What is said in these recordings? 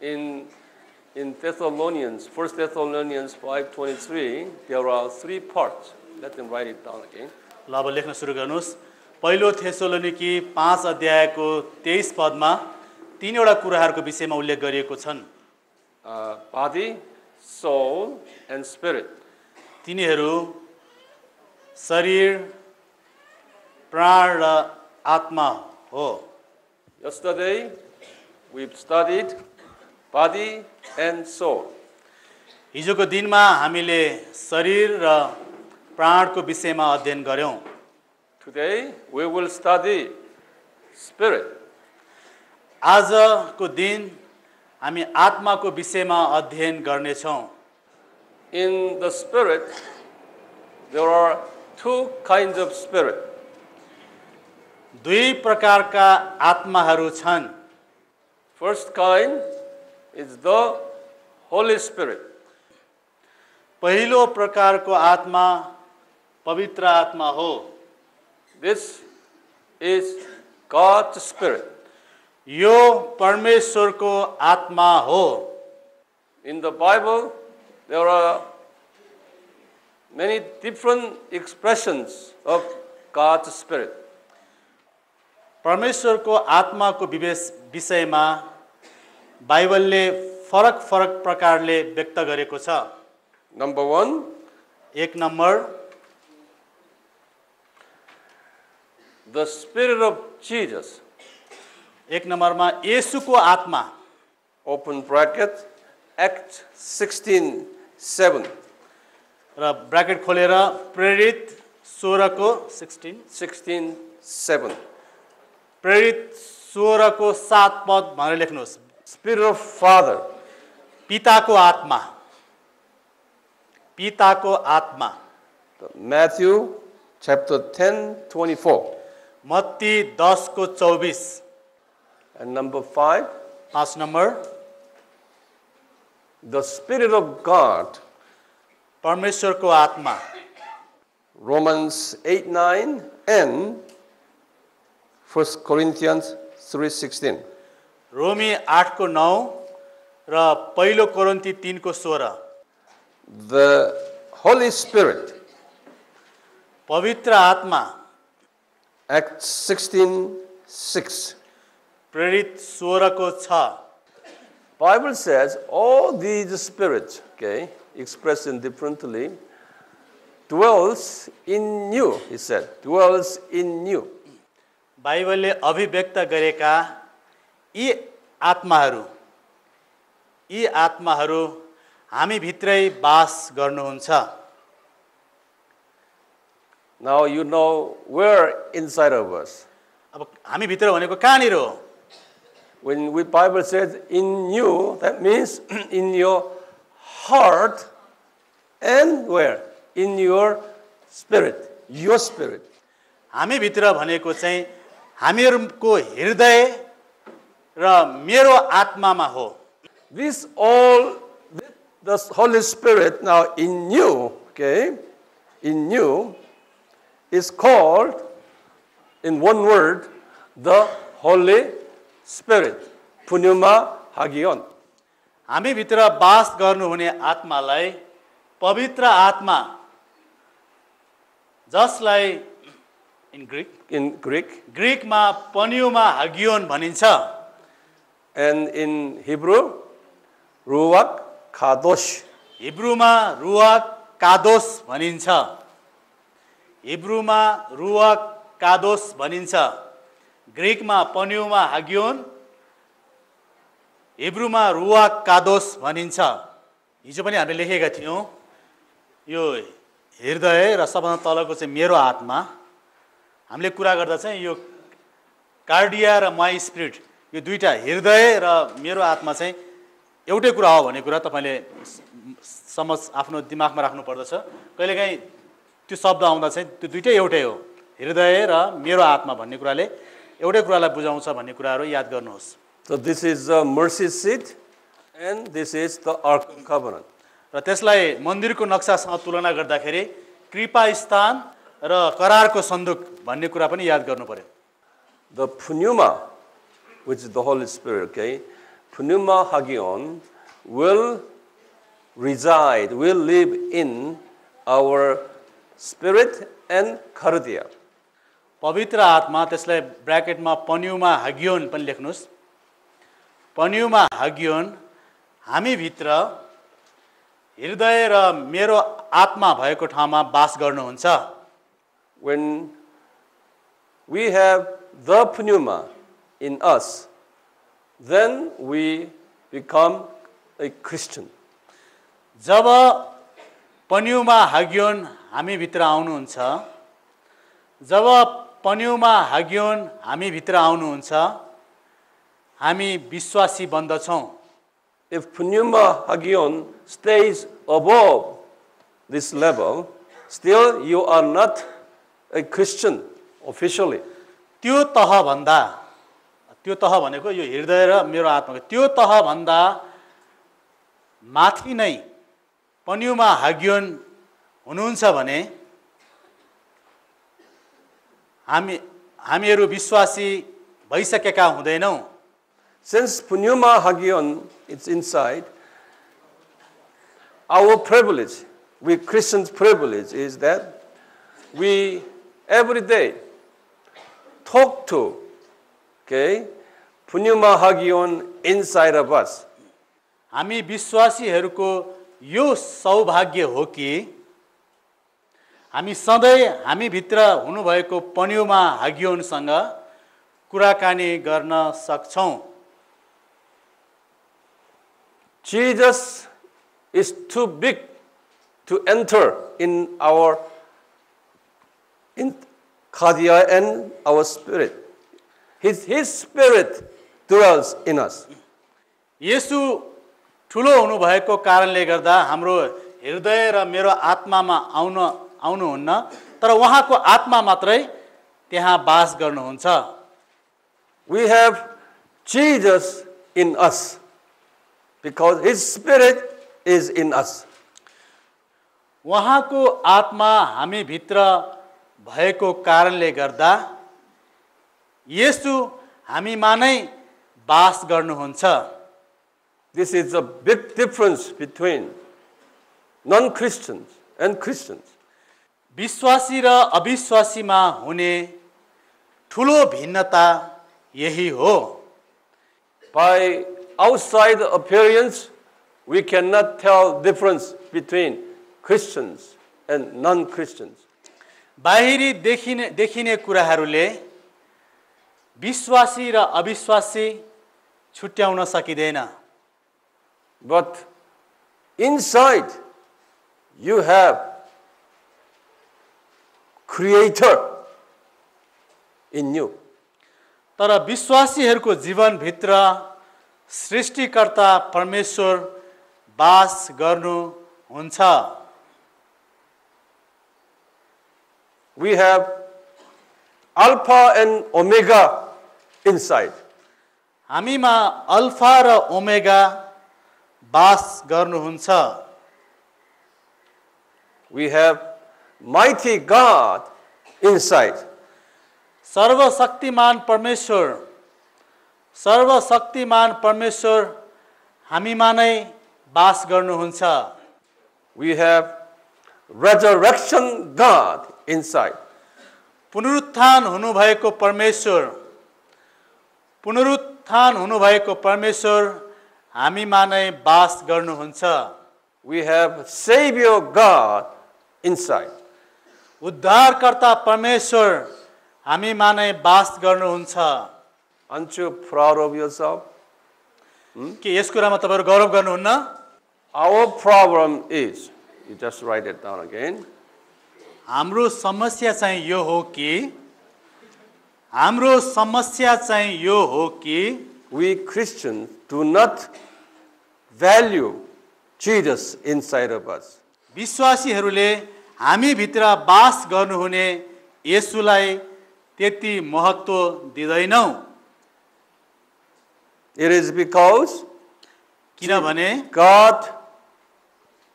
In Thessalonians, 1 Thessalonians 5:23, there are 3 parts. Let them write it down again. ल अब लेख्न सुरु गर्नुहोस्। पहिलो थेसलोनिकी 5 अध्यायको 23 पदमा 3 वटा कुराहरूको विषयमा उल्लेख गरिएको छन्। Body, soul, and spirit. तिनीहरू शरीर, प्राण र आत्मा हो। Yesterday, we've studied body and soul. हिजोको दिनमा हामीले शरीर र प्राणको विषयमा अध्ययन गर्यौं। Today, we will study spirit. आजको दिन हामी आत्माको विषयमा अध्ययन गर्नेछौं। In the spirit, there are 2 kinds of spirit. दुई प्रकारका आत्माहरू छन्। First kind is the Holy Spirit. पहिलो प्रकारको आत्मा पवित्र आत्मा हो। This is God's Spirit. यो परमेश्वरको आत्मा हो। In the Bible, there are many different expressions of God's Spirit. परमेश्वरको आत्माको विषयमा बाइबलले फरक प्रकारले व्यक्त गरेको छ। Number 1, एक number the Spirit of Jesus. एक नम्बरमा येशूको आत्मा। Open bracket, Acts 16:7. र ब्र्याकेट खोलेर प्रेरित 16 को 16:7. प्रेरित 16 को 7 पद भनेर लेख्नुहोस्। Spirit of Father. पिताको आत्मा। पिताको आत्मा। Matthew chapter 10:24. मत्ती 10 को 24। And number 5, 5 number the Spirit of God. परमेश्वरको आत्मा। Romans 8:9 and 1 Corinthians 3:16. रोमी 8 को 9 र पहिलो कोरिन्थी 3 को 16। The Holy Spirit. पवित्र आत्मा। Acts 16:6. प्रेरित 16 को 6। Bible says all these spirits, okay, expressed in differently, dwells in you, he said, dwells in you. बाइबलले अभिव्यक्त गरेका यी आत्माहरू हामी भित्रै वास गर्नुहुन्छ। Now you know where inside of us. अब हामी भित्र भनेको कहाँनिर हो? When the Bible says in you, that means in your heart and where? In your spirit, your spirit. हामी भित्र भनेको चाहिँ हामीहरूको हृदय र मेरो आत्मामा हो। This all, the Holy Spirit now in you, okay, in you, is called, in one word, the Holy Spirit. Pneuma hagion. हामी भित्र वास गर्नुहुने आत्मालाई पवित्र आत्मा, जसलाई In Greek. ग्रीकमा पन्युमा हागियोन भनिन्छ। And in Hebrew, Ruach Kadosh. हिब्रूमा रुवाक कादोस भनिन्छ। हिब्रूमा रुवाक कादोस भनिन्छ। ग्रीकमा पन्युमा हागियोन, हिब्रूमा रुवाक कादोस भनिन्छ। हिजो पनि हामीले लेखेका थियौं, यो हृदय र सबभन्दा तलको चाहिँ मेरो आत्मा। हामीले कुरा गर्दा चाहिँ यो कार्डिया र माई स्पिरिट, यो दुईटा हृदय र मेरो आत्मा चाहिँ एउटै कुरा हो भन्ने कुरा तपाईले समझ आफ्नो दिमागमा राख्नु पर्दछ। कहिलेकाहीँ त्यो शब्द आउँदा चाहिँ त्यो दुईटै एउटै हो, हृदय र मेरो आत्मा भन्ने कुराले एउटै कुरालाई बुझाउँछ भन्ने कुराहरू याद गर्नुहोस्। So this is the mercy seat and this is the Ark of Covenant. र त्यसलाई मन्दिरको नक्सासँग तुलना गर्दाखेरि कृपा स्थान र करारको सन्दुक भन्ने कुरा पनि याद गर्नु पर्यो। The pneuma, which is the Holy Spirit, okay, pneuma hagion will reside, will live in our spirit and cardia. पवित्र आत्मा, त्यसलाई ब्र्याकेटमा पन्युमा हागियोन पनि लेख्नुस्। पन्युमा हागियोन हामीभित्र हृदय र मेरो आत्मा भएको ठाउँमा बास गर्नुहुन्छ। When we have the pneuma in us, then we become a Christian. जब पन्युमा हागियोन हामीभित्र आउनुहुन्छ, जब पन्युमा हागियोन हामीभित्र आउनुहुन्छ, हामी विश्वासी बन्दछौँ। If pneuma hagion stays above this level, still you are not a Christian officially. त्यो तह भनेको यो हृदय र मेरो आत्माको त्यो तह भन्दा माथि नै पन्युमा हागियोन हुनुहुन्छ भने हामीहरू विश्वासी भइसकेका हुँदैनौँ। Since pneuma hagion is inside, our privilege, we Christians' privilege is that we every day talk to, pneuma hagion inside of us. हामी विश्वासीहरूको यो सौभाग्य हो कि हामी सधैँ हामीभित्र हुनुभएको पन्युमा हागियोनसँग कुराकानी गर्न सक्छौँ। Jesus is too big to enter in our cardia and our spirit. His spirit dwells in us. येशू ठुलो हुनुभएको कारणले गर्दा हाम्रो हृदय र मेरो आत्मामा आउनुहुन्न, तर उहाँको आत्मा मात्रै त्यहाँ बास गर्नुहुन्छ। We have Jesus in us because his spirit is in us. उहाँको आत्मा हामीभित्र भएको कारणले गर्दा येशू हामीमा नै बास गर्नुहुन्छ। This is a big difference between non-Christians and Christians. विश्वासी र अविश्वासीमा हुने ठुलो भिन्नता यही हो। By outside appearance, we cannot tell difference between Christians and non-Christians. बाहिरी देखिने कुराहरूले विश्वासी र अविश्वासी छुट्याउन सकिँदैन। But inside, you have Creator in you. तर विश्वासीहरूको जीवनभित्र सृष्टिकर्ता परमेश्वर बास गर्नुहुन्छ। We have Alpha and Omega inside. हामीमा अल्फा र ओमेगा बास गर्नुहुन्छ। We have mighty God inside. सर्वशक्तिमान परमेश्वर हामीमा नै बास गर्नुहुन्छ। We have resurrection God inside. पुनरुत्थान हुनुभएको परमेश्वर हामीमा नै बास गर्नुहुन्छ। We have Savior God inside. उद्धारकर्ता परमेश्वर हामीमा नै बास गर्नुहुन्छ। Aren't you proud of yourself? के यस कुरामा तपाईहरु गौरव गर्नुहुन्न? Our problem is, you just write it down again. हाम्रो समस्या चाहिँ यो हो कि we Christians do not value Jesus inside of us. विश्वासीहरूले हामी भित्र बास गर्नुहुने येशूलाई त्यति महत्त्व दिदैनौं। It is because किनभने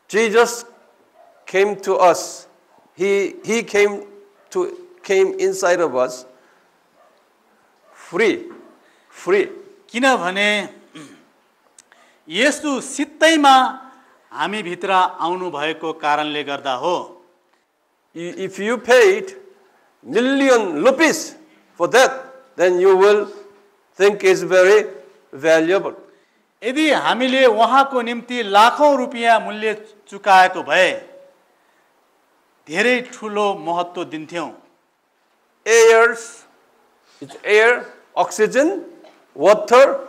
Jesus came to us. He came inside of us free. किनभने येशू सित्तैमा हामी भित्र आउनु भएको कारणले गर्दा हो। If you paid million rupees for that, then you will think it's very valuable. यदि हामीले उहाँको निम्ति लाखौं रुपैयाँ मूल्य चुकाएको भए धेरै ठुलो महत्त्व दिन्थ्यौं। It's air, oxygen, water,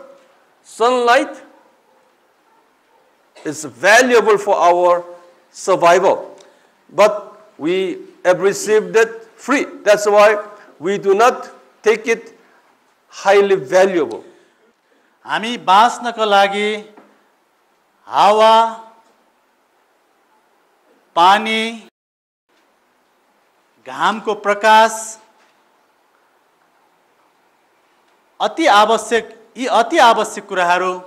sunlight is valuable for our survival. But we have received it free. That's why we do not take it highly valuable. हामी बाँच्नको लागि हावा, पानी, घामको प्रकाश अति आवश्यक कुराहरू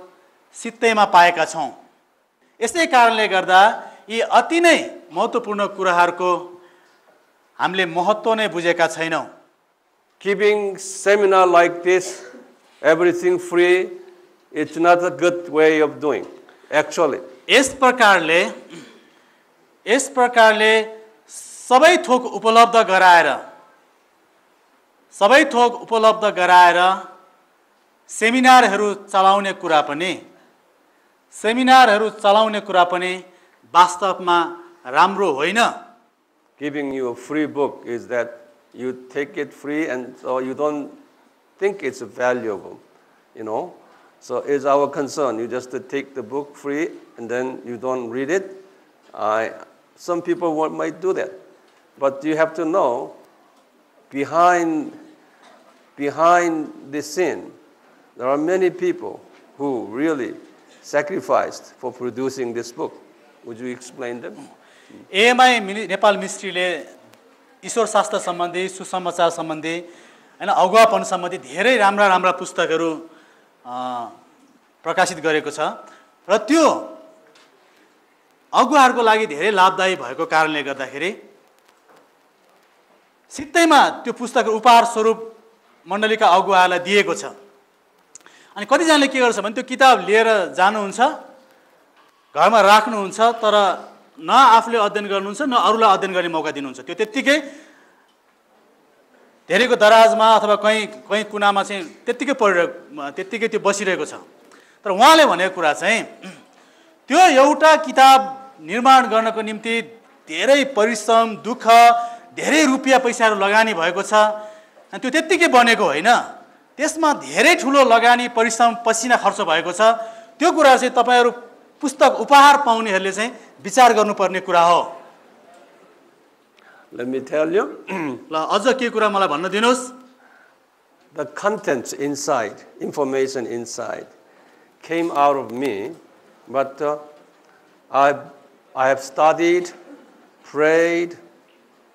सित्तैमा पाएका छौं। यसै कारणले गर्दा यी अति नै महत्त्वपूर्ण कुराहरूको हामीले महत्त्व नै बुझेका छैनौं। Keeping seminar like this, everything free, it's not a good way of doing, actually. यस प्रकारले सबै थोक उपलब्ध गराएर सेमिनारहरू चलाउने कुरा पनि वास्तवमा राम्रो होइन। Giving you a free book is that you take it free and so you don't think it's valuable, So it's our concern. You just take the book free and then you don't read it. Some people might do that. But you have to know, behind the scene, there are many people who really sacrificed for producing this book. Would you explain them? AMI Nepal मिनिस्ट्रीले ईश्वर शास्त्र सम्बन्धी, सुसमाचार सम्बन्धी हैन अगुवापन सम्बन्धी धेरै राम्रा पुस्तकहरू प्रकाशित गरेको छ र त्यो अगुवाहरूको लागि धेरै लाभदायी भएको कारणले गर्दाखेरि सित्तैमा त्यो पुस्तक उपहार स्वरूप मण्डलीका अगुवाहरूलाई दिएको छ। अनि कतिजनाले के गर्छ भने त्यो किताब लिएर जानुहुन्छ, घरमा राख्नुहुन्छ, तर न आफूले अध्ययन गर्नुहुन्छ न अरूलाई अध्ययन गर्ने मौका दिनुहुन्छ। त्यो धेरैको दराजमा अथवा कहीँ कुनामा चाहिँ त्यत्तिकै त्यो बसिरहेको छ। तर उहाँले भनेको कुरा चाहिँ त्यो एउटा किताब निर्माण गर्नको निम्ति धेरै परिश्रम, दुःख, धेरै रुपियाँ पैसाहरू लगानी भएको छ। अनि त्यो त्यत्तिकै बनेको होइन, त्यसमा धेरै ठुलो लगानी, परिश्रम, पसिना खर्च भएको छ। त्यो कुरा चाहिँ तपाईहरु पुस्तक उपहार पाउनेहरूले चाहिँ विचार गर्नुपर्ने कुरा हो। Let me tell you. ल अझ के कुरा मलाई भन्न दिनुस्। The contents inside, information inside, came out of me, but I have studied, prayed,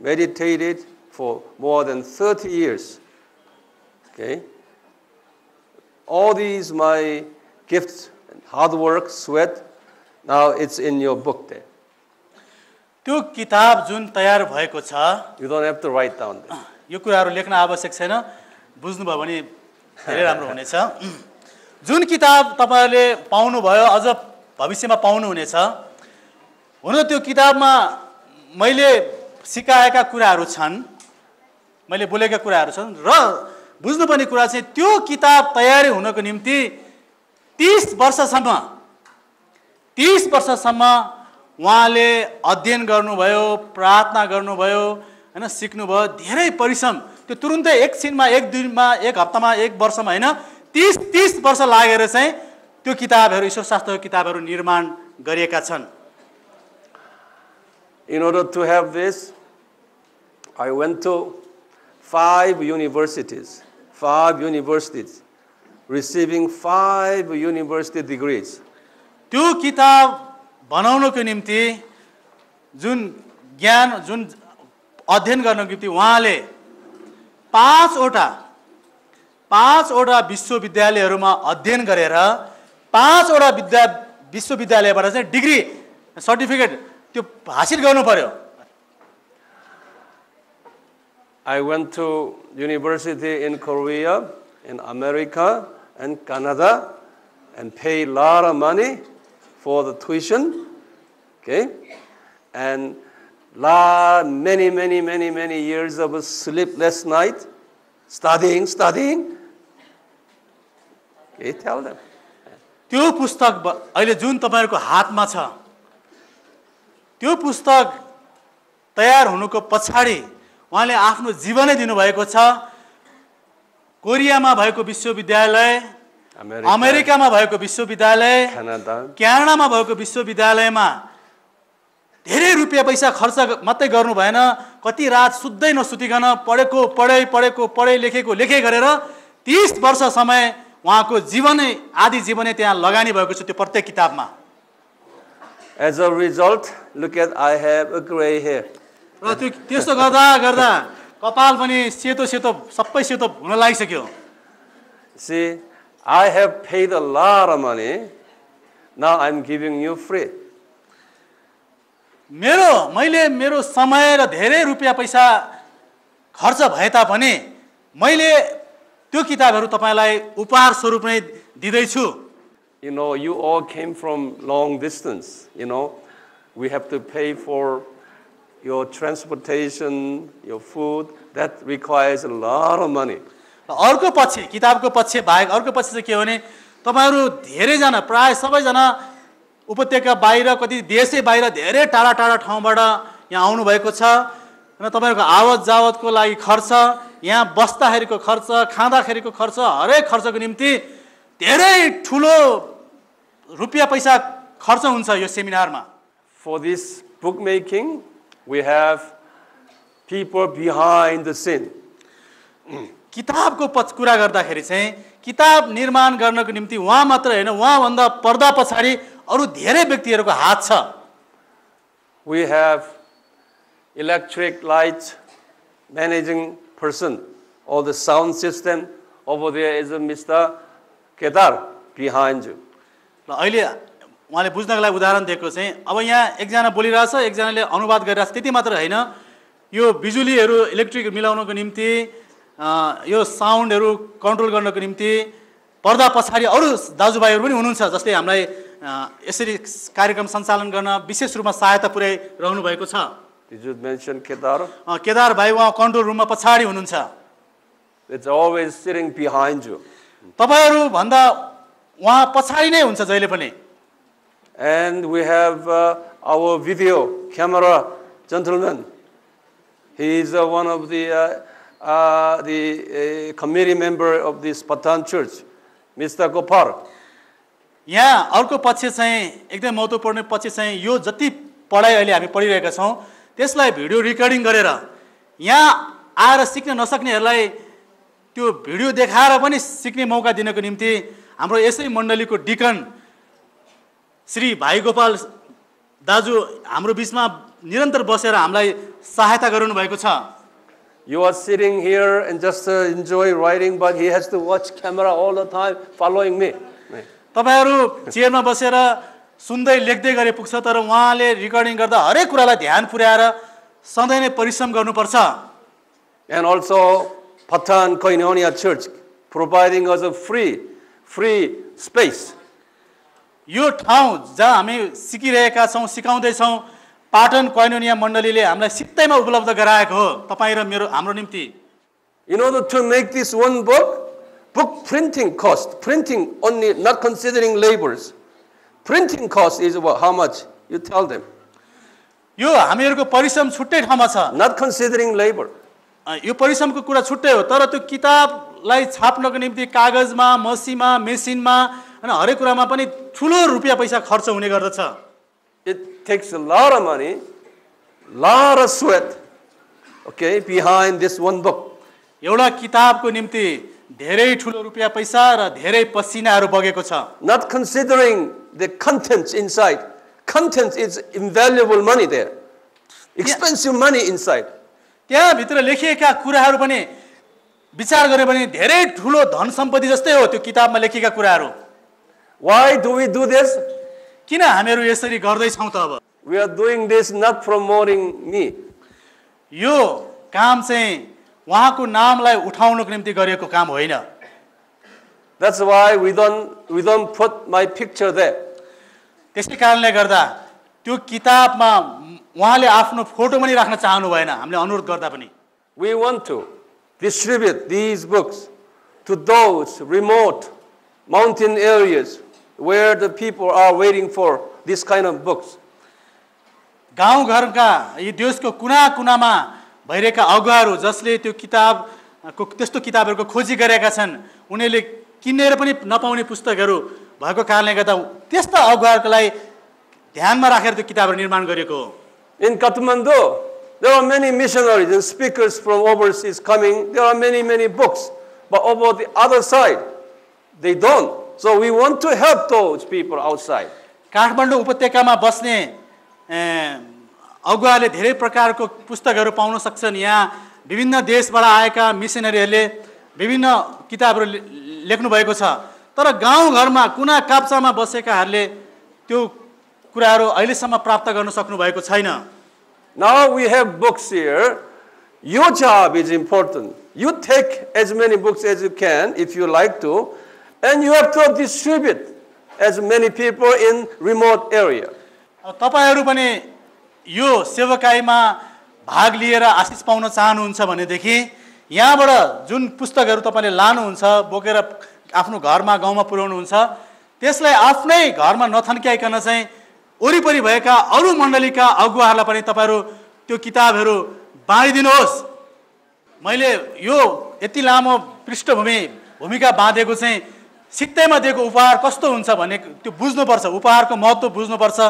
meditated for more than 30 years. Okay? All these my gifts, hard work, sweat, now it's in your book there. त्यो किताब जुन तयार भएको छ, you don't have to write down there. यो कुराहरु लेख्न आवश्यक छैन, बुझ्नुभयो भने धेरै राम्रो हुनेछ। जुन किताब तपाईहरुले पाउनु भयो, अझ भविष्यमा पाउनु हुनेछ। हुन त्यो किताबमा मैले सिकाएका कुराहरु छन्, मैले बोलेका कुराहरु छन् र बुझ्नुपर्ने कुरा चाहिँ त्यो किताब तयारी हुनको निम्ति 30 वर्षसम्म उहाँले अध्ययन गर्नुभयो, प्रार्थना गर्नुभयो, हैन, सिक्नुभयो, धेरै परिश्रम। त्यो तुरुन्तै एकछिनमा, एक दिनमा, एक हप्तामा, एक वर्षमा हैन, 30 वर्ष लागेर चाहिँ त्यो किताबहरु, ईश्वर शास्त्रको किताबहरु निर्माण गरिएका छन्। In order to have this, I went to 5 universities, receiving 5 university degrees. त्यो किताब बनाउनको निम्ति जुन ज्ञान, जुन अध्ययन गर्नको निम्ति उहाँले 5 वटा विश्वविद्यालयहरुमा अध्ययन गरेर 5 वटा विश्वविद्यालयबाट चाहिँ डिग्री, सर्टिफिकेट त्यो हासिल गर्नु पर्यो। I went to university in Korea, in America, and Canada, and pay a lot of money for the tuition, okay? And many years of sleepless night, studying. Okay, tell them. त्यो पुस्तक अहिले जुन तपाईहरुको हातमा छ त्यो पुस्तक तयार हुनुको पछाडी उहाँले आफ्नो जीवनै दिनुभएको छ कोरियामा भएको विश्वविद्यालय अमेरिकामा भएको विश्वविद्यालय क्यानाडामा भएको विश्वविद्यालयमा धेरै रुपैयाँ पैसा खर्च मात्रै गर्नु भएन कति रात सुत्दै नसुतिकन पढे लेखे गरेर 30 वर्ष समय उहाँको जीवनै आदि जीवनै त्यहाँ लगानी भएको छ त्यो प्रत्येक किताबमा As a result, look at I have a gray hair. र त्यसो गर्दा कपाल पनि सेतो सबै सेतो हुन लागिसक्यो See, I have paid a lot of money. Now I'm giving you free. मैले मेरो समय र धेरै रुपैयाँ पैसा खर्च भए तापनि मैले त्यो किताबहरु तपाईलाई उपहार स्वरूप नै दिदै छु You know, you all came from long distance, you know. We have to pay for your transportation, your food. That requires a lot of money. अर्को पक्ष किताबको पक्ष बाहेक अर्को पक्ष चाहिँ के हो भने तपाईहरु धेरै जना प्राय सबै जना उपत्यका बाहिर कति देशै बाहिर धेरै टाढा ठाउँबाट यहाँ आउनु भएको छ र तपाईहरुको आवत जावतको लागि खर्च यहाँ बस्दाखेरिको खर्च खाँदाखेरिको खर्च हरेक खर्चको निम्ति धेरै ठुलो रुपैयाँ पैसा खर्च हुन्छ यो सेमिनारमा For this bookmaking, we have people behind the scene. किताबको कुरा गर्दाखेरि चाहिँ किताब निर्माण गर्नको निम्ति उहाँ मात्र हैन उहाँ भन्दा पर्दा पछाडी अरु धेरै व्यक्तिहरुको हात छ We have electric light managing person, all the sound system. Over there is a Mr. Kedar behind you. र अहिले उहाँले बुझ्नको लागि उदाहरण दिएको चाहिँ अब यहाँ एकजना बोलिरहेछ एकजनाले अनुवाद गरिरहेछ त्यति मात्र हैन यो बिजुलीहरु इलेक्ट्रिक मिलाउनको निम्ति यो साउन्डहरु कन्ट्रोल गर्नको निम्ति पर्दा पछाडी अरु दाजुभाइहरु पनि हुनुहुन्छ जस्तै हामीलाई यसरी कार्यक्रम सञ्चालन गर्न विशेष रूपमा सहायता पुर्याइरहनु भएको छ Did you mention Kedar? Kedar भाइ उहाँ कन्ट्रोल रुममा पछाडी हुनुहुन्छ It's always sitting behind you. तपाईहरु भन्दा उहाँ पछाडी नै हुन्छ जहिले पनि And we have our video camera gentleman. He is one of the committee member of this Patan Church, Mr. Gopal. यहाँ अर्को पक्ष चाहिँ एकदम महत्त्वपूर्ण पक्ष चाहिँ यो जति पढाइ अहिले हामी पढिरहेका छौं त्यसलाई भिडियो रेकर्डिङ गरेर यहाँ आएर सिक्न नसक्नेहरूलाई त्यो भिडियो देखाएर पनि सिक्ने मौका दिनको निम्ति हाम्रो यसै मण्डलीको डिकन श्री भाइ गोपाल दाजु हाम्रो बीचमा निरन्तर बसेर हामीलाई सहायता गर्नु भएको छ You are sitting here and just enjoy writing, but he has to watch camera all the time, following me. तपाईहरु चेयरमा बसेर सुन्दै लेख्दै गरे पुग्छ तर उहाँले रेकर्डिङ गर्दा हरेक कुरालाई ध्यान पुर्याएर सधैँ नै परिश्रम गर्नुपर्छ And also Patan Koinonia Church providing us a free space. यो ठाउँ जहाँ हामी सिकिरहेका छौं सिकाउँदै छौं पाटन कोइनोनिया मण्डलीले हामीलाई सित्तैमा उपलब्ध गराएको हो तपाई र मेरो हाम्रो निम्ति In order to make this one book printing cost, printing only, not considering labors. Printing cost is about how much? You tell them. यो हामीहरुको परिश्रम छुट्टै ठाउँमा छ Not considering labor. यो परिश्रमको कुरा छुट्टै हो तर त्यो किताबलाई छाप्नको निम्ति कागजमा मसीमा मेसिनमा अनि हरेक कुरामा पनि ठूलो रुपैयाँ पैसा खर्च हुने गर्दछ It takes a lot of money, lot of sweat, okay, behind this one book. एउटा किताबको निम्ति धेरै ठूलो रुपैयाँ पैसा र धेरै पसिनाहरु बगेको छ Not considering the contents inside. Content is invaluable money there. Expensive money inside. त्यहाँ भित्र लेखिएका कुराहरु पनि विचार गरे पनि धेरै ठूलो धन सम्पत्ति जस्तै हो त्यो किताबमा लेखिएका कुराहरु Why do we do this? किन हामीहरु यसरी गर्दै छौं त अब We are doing this not promoting me. यो काम चाहिँ उहाँको नामलाई उठाउनको निम्ति गरिएको काम होइन That's why we don't put my picture there. त्यसै कारणले गर्दा त्यो किताबमा उहाँले आफ्नो फोटो पनि राख्न चाहनु भएन, हामीले अनुरोध गर्दा पनि। We want to distribute these books to those remote mountain areas where the people are waiting for this kind of books. गाउँघरका यी देशको कुना-कुनामा भइरहेका अगुवाहरू जसले त्यो किताबको त्यस्तो किताबहरूको खोजी गरेका छन्, उनीहरूले किनेर पनि नपाउने पुस्तकहरू भएको कारणले गर्दा त्यस्ता अगुवाहरूको लागि ध्यानमा राखेर त्यो किताबहरू निर्माण गरिएको हो। In Kathmandu, there are many missionaries and speakers from overseas coming. There are many books. But over the other side, they don't. So we want to help those people outside. Kathmandu उपत्यकामा बस्ने अगुवाले धेरै प्रकारको पुस्तकहरू पाउन सक्छन्। यहाँ विभिन्न देशबाट आएका मिसनरीहरूले विभिन्न किताबहरू लेख्नु भएको छ। तर गाउँघरमा कुना काप्चामा बसेकाहरूले त्यो कुराहरू अहिलेसम्म प्राप्त गर्न सक्नु भएको छैन। Now we have books here. Your job is important. You take as many books as you can if you like to, and you have to distribute as many people in remote area. तपाईहरु पनि यो सेवाकाईमा भाग लिएर आशिष पाउन चाहनुहुन्छ भनेदेखि यहाँबाट जुन पुस्तकहरू तपाईले लानुहुन्छ बोकेर आफ्नो घरमा गाउँमा पुर्याउनुहुन्छ त्यसलाई आफ्नै घरमा नथन्क्याइकन चाहिँ वरिपरि भएका अरु मण्डलीका अगुवाहरूलाई पनि तपाईहरु त्यो किताबहरू बाँडिदिनुहोस्। मैले यो यति लामो भूमिका बाँधेको चाहिँ सित्तैमा दिएको उपहार कस्तो हुन्छ भन्ने त्यो बुझ्नुपर्छ, उपहारको महत्त्व बुझ्नुपर्छ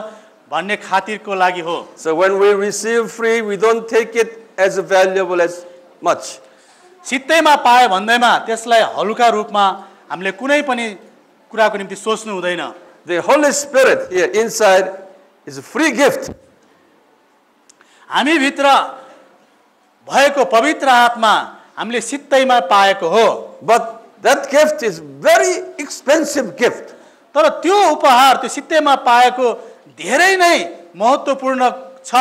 भन्ने खातिरको लागि हो। So when we receive free, we don't take it as valuable as much. सित्तैमा पाए भन्दैमा त्यसलाई हलुका रूपमा हामीले कुनै पनि कुराको निम्ति सोच्नु हुँदैन। The Holy Spirit here inside is a free gift. हामी भित्र भएको पवित्र आत्मा हामीले सित्तैमा पाएको हो। But that gift is very expensive gift. तर त्यो उपहार त्यो सित्तैमा पाएको धेरै नै महत्त्वपूर्ण छ।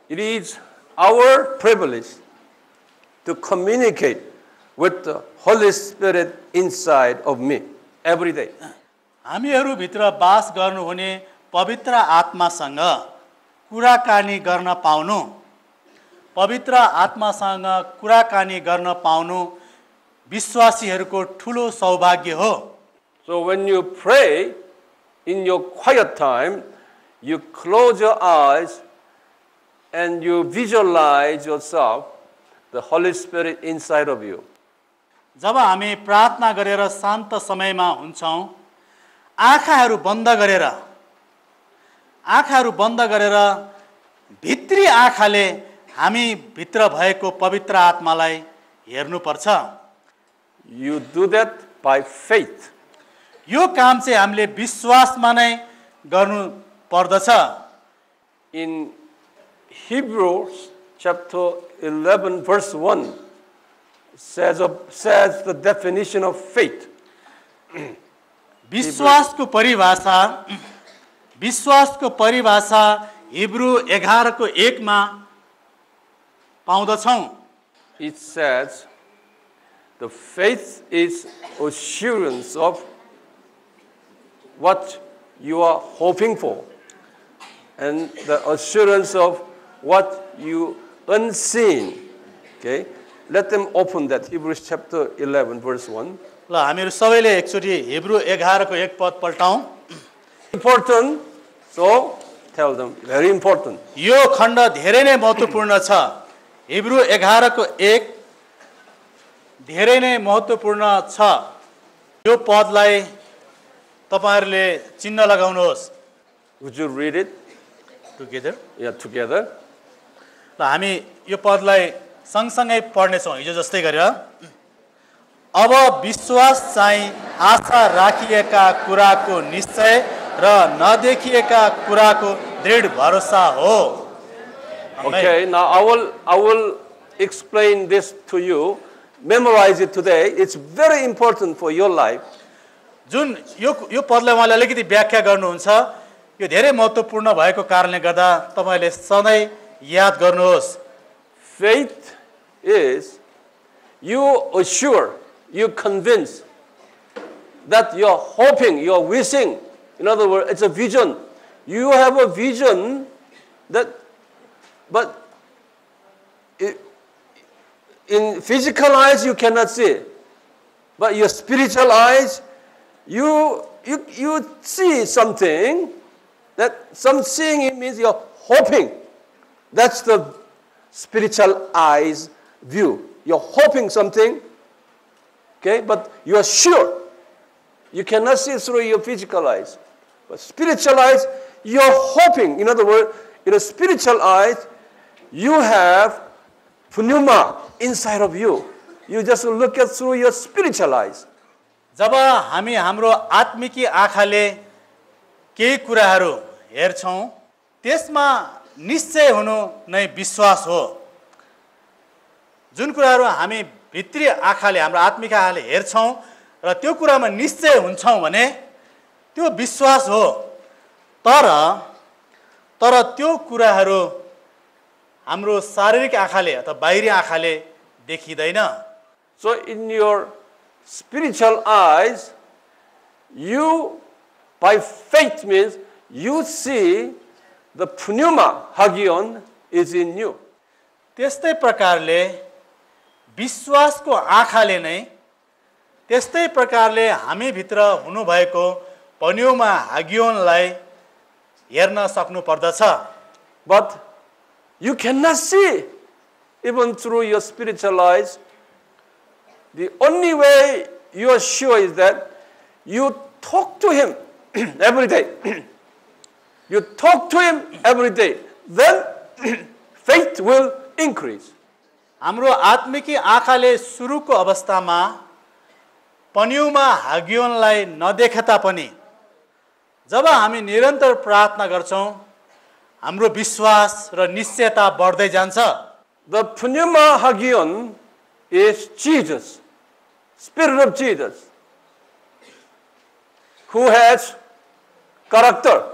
It is our privilege to communicate with the Holy Spirit inside of me every day. हामीहरु भित्र वास गर्नुहुने पवित्र आत्मासँग कुराकानी गर्न पाउनु, पवित्र आत्मासँग कुराकानी गर्न पाउनु विश्वासीहरुको ठूलो सौभाग्य हो। So when you pray in your quiet time, you close your eyes and you visualize yourself, the Holy Spirit inside of you. जब हामी प्रार्थना गरेर शान्त समयमा हुन्छौं, आँखाहरू बन्द गरेर भित्री आँखाले हामी भित्र भएको पवित्र आत्मालाई हेर्नुपर्छ। You do that by faith. यो काम चाहिँ हामीले विश्वासमा नै गर्नु पर्दछ। In Hebrews chapter 11 verse 1 says the definition of faith. विश्वासको परिभाषा हिब्रू 11 को 1 मा पाउँदछौं। It says the faith is assurance of what you are hoping for, and the assurance of what you unseen. Okay, let them open that Hebrews chapter 11 verse 1. ल हामीहरु सबैले एकचोटी Hebrew 11 को 1 पद पल्टाउँ। Important, so tell them, very important. यो खण्ड धेरै नै महत्त्वपूर्ण छ। हिब्रू 11 को 1 धेरै नै महत्त्वपूर्ण छ। यो पदलाई तपाईहरुले चिन्ह लगाउनुहोस्। Would you read it? Together? Yeah, together. ल हामी यो पदलाई सँगसँगै पढ्ने छौं हिजो जस्तै गरेर। अब विश्वास चाहिँ आशा राखिएका कुराको निश्चय र नदेखिएका कुराको दृढ भरोसा हो। Okay, now I will explain this to you. Memorize it today. It's very important for your life. जुन यो पदलाई उहाँले अलिकति व्याख्या गर्नुहुन्छ, यो धेरै महत्त्वपूर्ण भएको कारणले गर्दा तपाईले सधैं याद गर्नुहोस्। Faith is you assure, you convince that you're hoping, you're wishing. In other words, it's a vision. You have a vision but in physical eyes you cannot see. But your spiritual eyes, you see something. That some seeing it means you're hoping. That's the spiritual eyes view. You're hoping something, okay, but you are sure. You cannot see through your physical eyes. But spiritual eyes, you're hoping. In other words, in a spiritual eyes, you have pneuma inside of you. You just look at through your spiritual eyes. जब हामी हाम्रो आत्मिकी आँखाले केही कुराहरू हेर्छौं त्यसमा निश्चय हुनु नै विश्वास हो। जुन कुराहरू हामी भित्री आँखाले हाम्रो आत्मिक आँखाले हेर्छौं र त्यो कुरामा निश्चय हुन्छौं भने त्यो विश्वास हो। तर त्यो कुराहरू हाम्रो शारीरिक आँखाले अथवा बाहिरी आँखाले देखिदैन। So in your spiritual eyes, you by faith means you see the pneuma hagion is in you. त्यस्तै प्रकारले विश्वासको आँखाले नै त्यस्तै प्रकारले हामी भित्र हुनु भएको पन्युमा हागियोनलाई हेर्न सक्नु पर्दछ। But you cannot see even through your spiritual eyes. The only way you are sure is that you talk to him every day. You talk to him every day. Then faith will increase. हाम्रो आत्मिकी आँखाले सुरुको अवस्थामा पन्युमा हागियोनलाई नदेख्दा पनि जब हामी निरन्तर प्रार्थना गर्छौं हाम्रो विश्वास र निश्चयता बढ्दै जान्छ। The pneuma hagion is Jesus, Spirit of Jesus, who has character,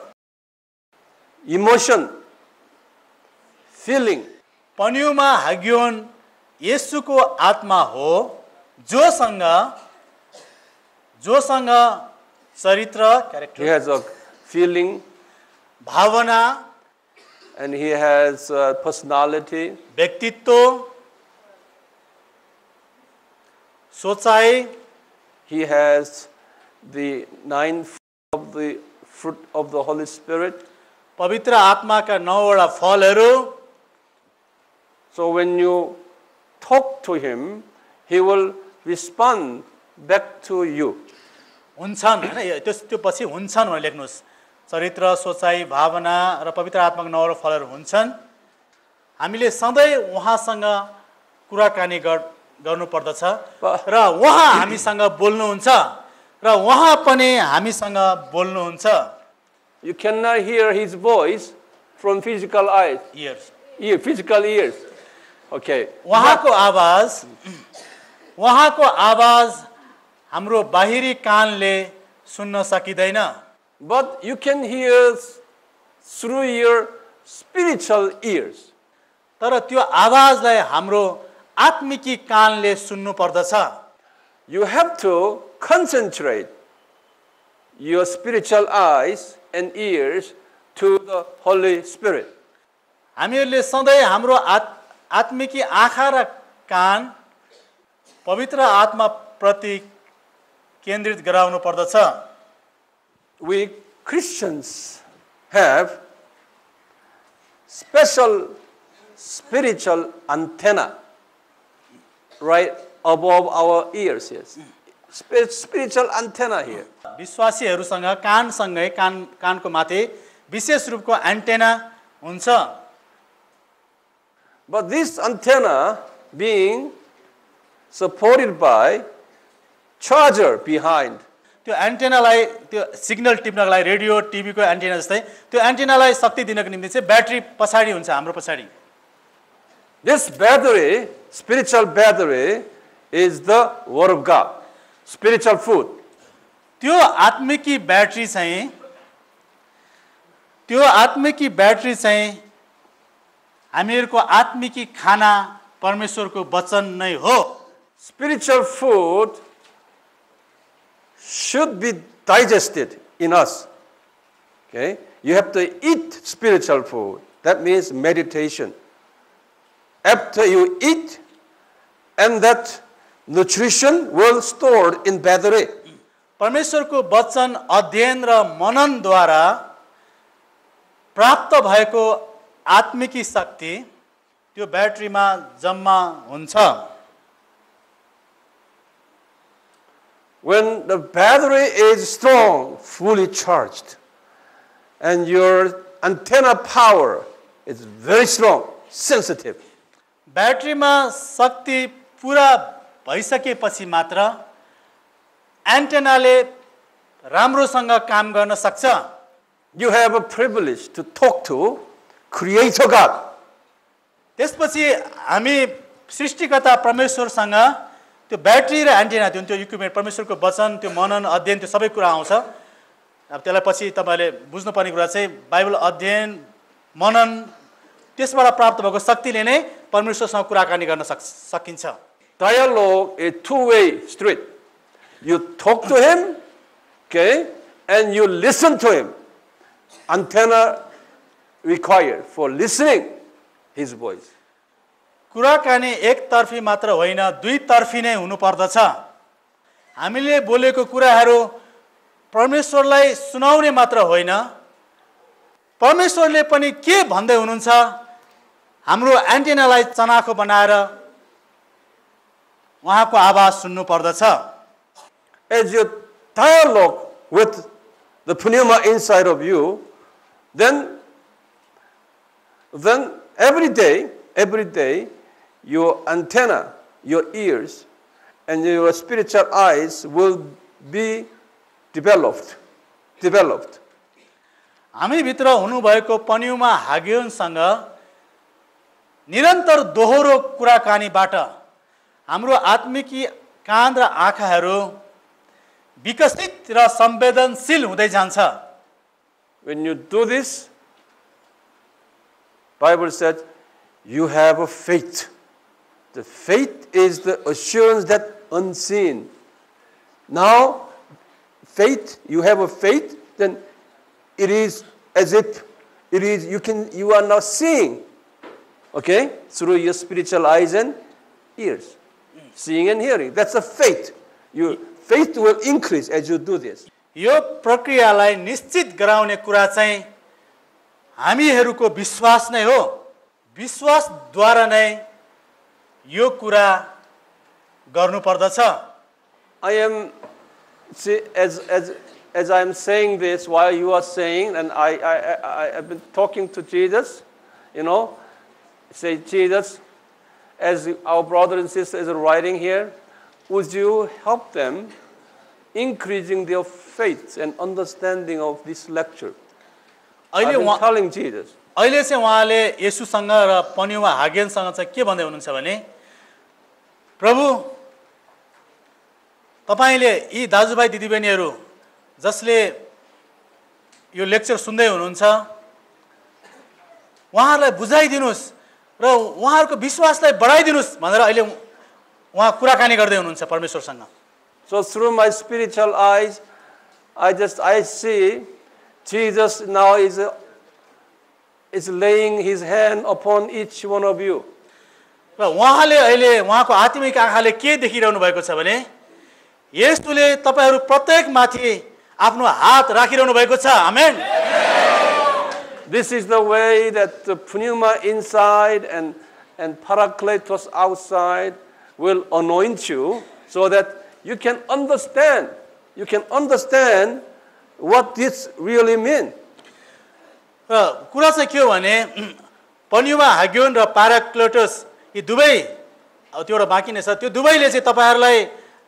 emotion, feeling. पन्युमा हागियोन येशूको आत्मा हो जोसँग चरित्र character, He has a feeling भावना and he has personality. व्यक्तित्व, सोचाइ, He has the 9 fruit of the Holy Spirit. पवित्र आत्माका 9 वटा फलहरू। So when you talk to him, he will respond back to you. हुन्छन् हैन, त्यो पछि हुन्छन् भनेर लेख्नुस्। चरित्र, सोचाइ, भावना र पवित्र आत्माका 9 वटा फलहरू हुन्छन्। हामीले सधैँ उहाँसँग कुराकानी गर्नु पर्दछ र उहाँ हामीसँग बोल्नुहुन्छ र उहाँ पनि हामीसँग बोल्नुहुन्छ। You cannot hear his voice from physical eyes. Physical ears. Okay. उहाँको आवाज हाम्रो बाहिरी कानले सुन्न सकिदैन। But you can hear through your spiritual ears. तर त्यो आवाजलाई हाम्रो आत्मिकी कानले सुन्नु पर्दछ। You have to concentrate your spiritual eyes and ears to the Holy Spirit. हामीहरूले सधैँ हाम्रो आत्मिकी आँखा र कान पवित्र आत्मा प्रति केन्द्रित गराउनु पर्दछ। We Christians have special spiritual antenna right above our ears. Yes. Spiritual antenna here. विश्वासीहरूसँग कानसँगै कानको माथि विशेष रूपको एन्टेना हुन्छ। But this antenna being supported by charger behind. त्यो एन्टेनालाई त्यो सिग्नल टिप्नको लागि रेडियो टिभीको एन्टेना जस्तै त्यो एन्टेनालाई शक्ति दिनको निम्ति चाहिँ ब्याट्री पछाडी हुन्छ, हाम्रो पछाडी। This battery, spiritual battery, is the Word of God, spiritual food. त्यो आत्मिकी ब्याट्री चाहिँ हामीहरूको आत्मिकी खाना परमेश्वरको वचन नै हो। Spiritual food should be digested in us. Okay? You have to eat spiritual food. That means meditation. After you eat, and that nutrition will stored in battery. परमेश्वरको वचन अध्ययन र मननद्वारा प्राप्त भएको आत्मिकी शक्ति त्यो ब्याट्रीमा जम्मा हुन्छ. When the battery is strong, fully charged, and your antenna power is very strong, sensitive. ब्याट्रीमा शक्ति पुरा भइसकेपछि मात्र एन्टेनाले राम्रोसँग काम गर्न सक्छ. You have a privilege to talk to Creator God. त्यसपछि हामी सृष्टिकर्ता परमेश्वरसँग त्यो ब्याट्री र एन्टेना त्यो इक्विपमेन्ट परमेश्वरको वचन त्यो मनन अध्ययन त्यो सबै कुरा आउँछ. अब त्यसलाई पछि तपाईले बुझ्नुपर्ने कुरा चाहिँ बाइबल अध्ययन मनन त्यसबाट प्राप्त भएको शक्तिले नै परमेश्वरसँग कुराकानी गर्न सकिन्छ. Dialogue is two-way street. You talk to him, okay, and you listen to him. Antenna required for listening his voice. कुराकानी एकतर्फी मात्र होइन दुईतर्फी नै हुनुपर्दछ. हामीले बोलेको कुराहरू परमेश्वरलाई सुनाउने मात्र होइन परमेश्वरले पनि के भन्दै हुनुहुन्छ हाम्रो एन्टेनालाई चनाखो बनाएर उहाँको आवाज सुन्नु पर्दछ. As you dialogue with the pneuma inside of you, then every day, your antenna, your ears, and your spiritual eyes will be developed. हामी भित्र हुनुभएको पन्युमा हागियोनसँग निरन्तर दोहोरो कुराकानीबाट हाम्रो आत्मिकी कान र आँखाहरू विकसित र संवेदनशील हुँदै जान्छ. When you do this, Bible said, you have a faith. The faith is the assurance that unseen. Now, faith, you have a faith, then it is as if you are now seeing, okay, through your spiritual eyes and ears, seeing and hearing. That's a faith. Your faith will increase as you do this. यो प्रक्रियालाई निश्चित गराउने कुरा चाहिँ हामीहरूको विश्वास नै हो. विश्वासद्वारा नै यो कुरा गर्नु पर्दछ. I am, see, as I am saying this, while you are saying, and I have been talking to Jesus, say, Jesus, as our brother and sisters are writing here, would you help them increasing their faith and understanding of this lecture? I've been telling Jesus. अहिले चाहिँ उहाँले येशूसँग र पन्युमा हागेनसँग चाहिँ के भन्दै हुनुहुन्छ भने प्रभु तपाईले यी दाजुभाइ दिदीबहिनीहरू जसले यो लेक्चर सुन्दै हुनुहुन्छ उहाँहरूलाई बुझाइदिनुस् र उहाँहरूको विश्वासलाई बढाइदिनुस् भनेर अहिले उहाँ कुराकानी गर्दै हुनुहुन्छ परमेश्वरसँग. So through my spiritual eyes, I see Jesus now is laying his hand upon each one of you. र उहाँले अहिले उहाँको आत्मिक आँखाले के देखिरहनु भएको छ भने येशूले तपाईहरु प्रत्येक माथि आफ्नो हात राखिरहनु भएको छ. आमेन. This is the way that the pneuma inside and Parakletos outside will anoint you so that you can understand what this really means. कुरा चाहिँ के हो भने पन्युमा हागियोन र पाराक्लेटस यी दुवै त्यो एउटा बाँकी नै छ. त्यो दुवैले चाहिँ तपाईहरुलाई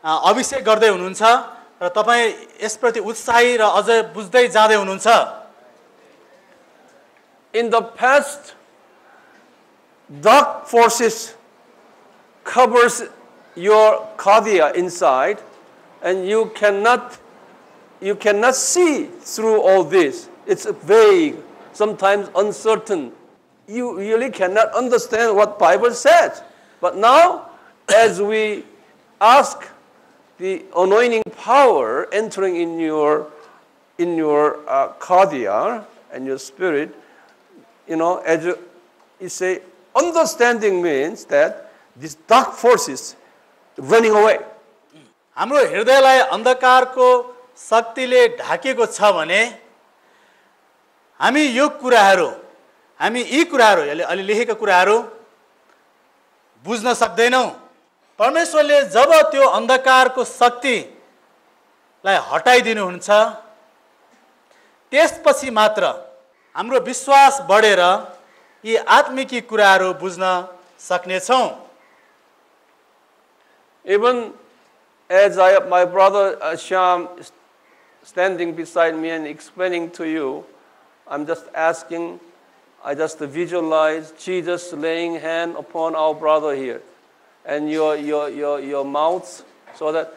अभिषेक गर्दै हुनुहुन्छ र तपाई यसप्रति उत्साही र अझ बुझ्दै जाँदै हुनुहुन्छ. In the past, dark forces covers your cardia inside, and you cannot see through all this. It's vague, sometimes uncertain. You really cannot understand what Bible says. But now, as we ask the anointing power entering in your cardia and your spirit, as you say, understanding means that these dark forces running away. हाम्रो हृदयलाई अन्धकारको शक्तिले ढाकेको छ भने हामी यी कुराहरू अहिले लेखेका कुराहरू बुझ्न सक्दैनौं। परमेश्वरले जब त्यो अन्धकारको शक्तिलाई हटाइदिनुहुन्छ त्यसपछि मात्र हाम्रो विश्वास बढेर यी आत्मिकी कुराहरू बुझ्न सक्नेछौं। Even as my brother Shyam standing beside me and explaining to you, I'm just asking, I just visualize Jesus laying hand upon our brother here and your mouths, so that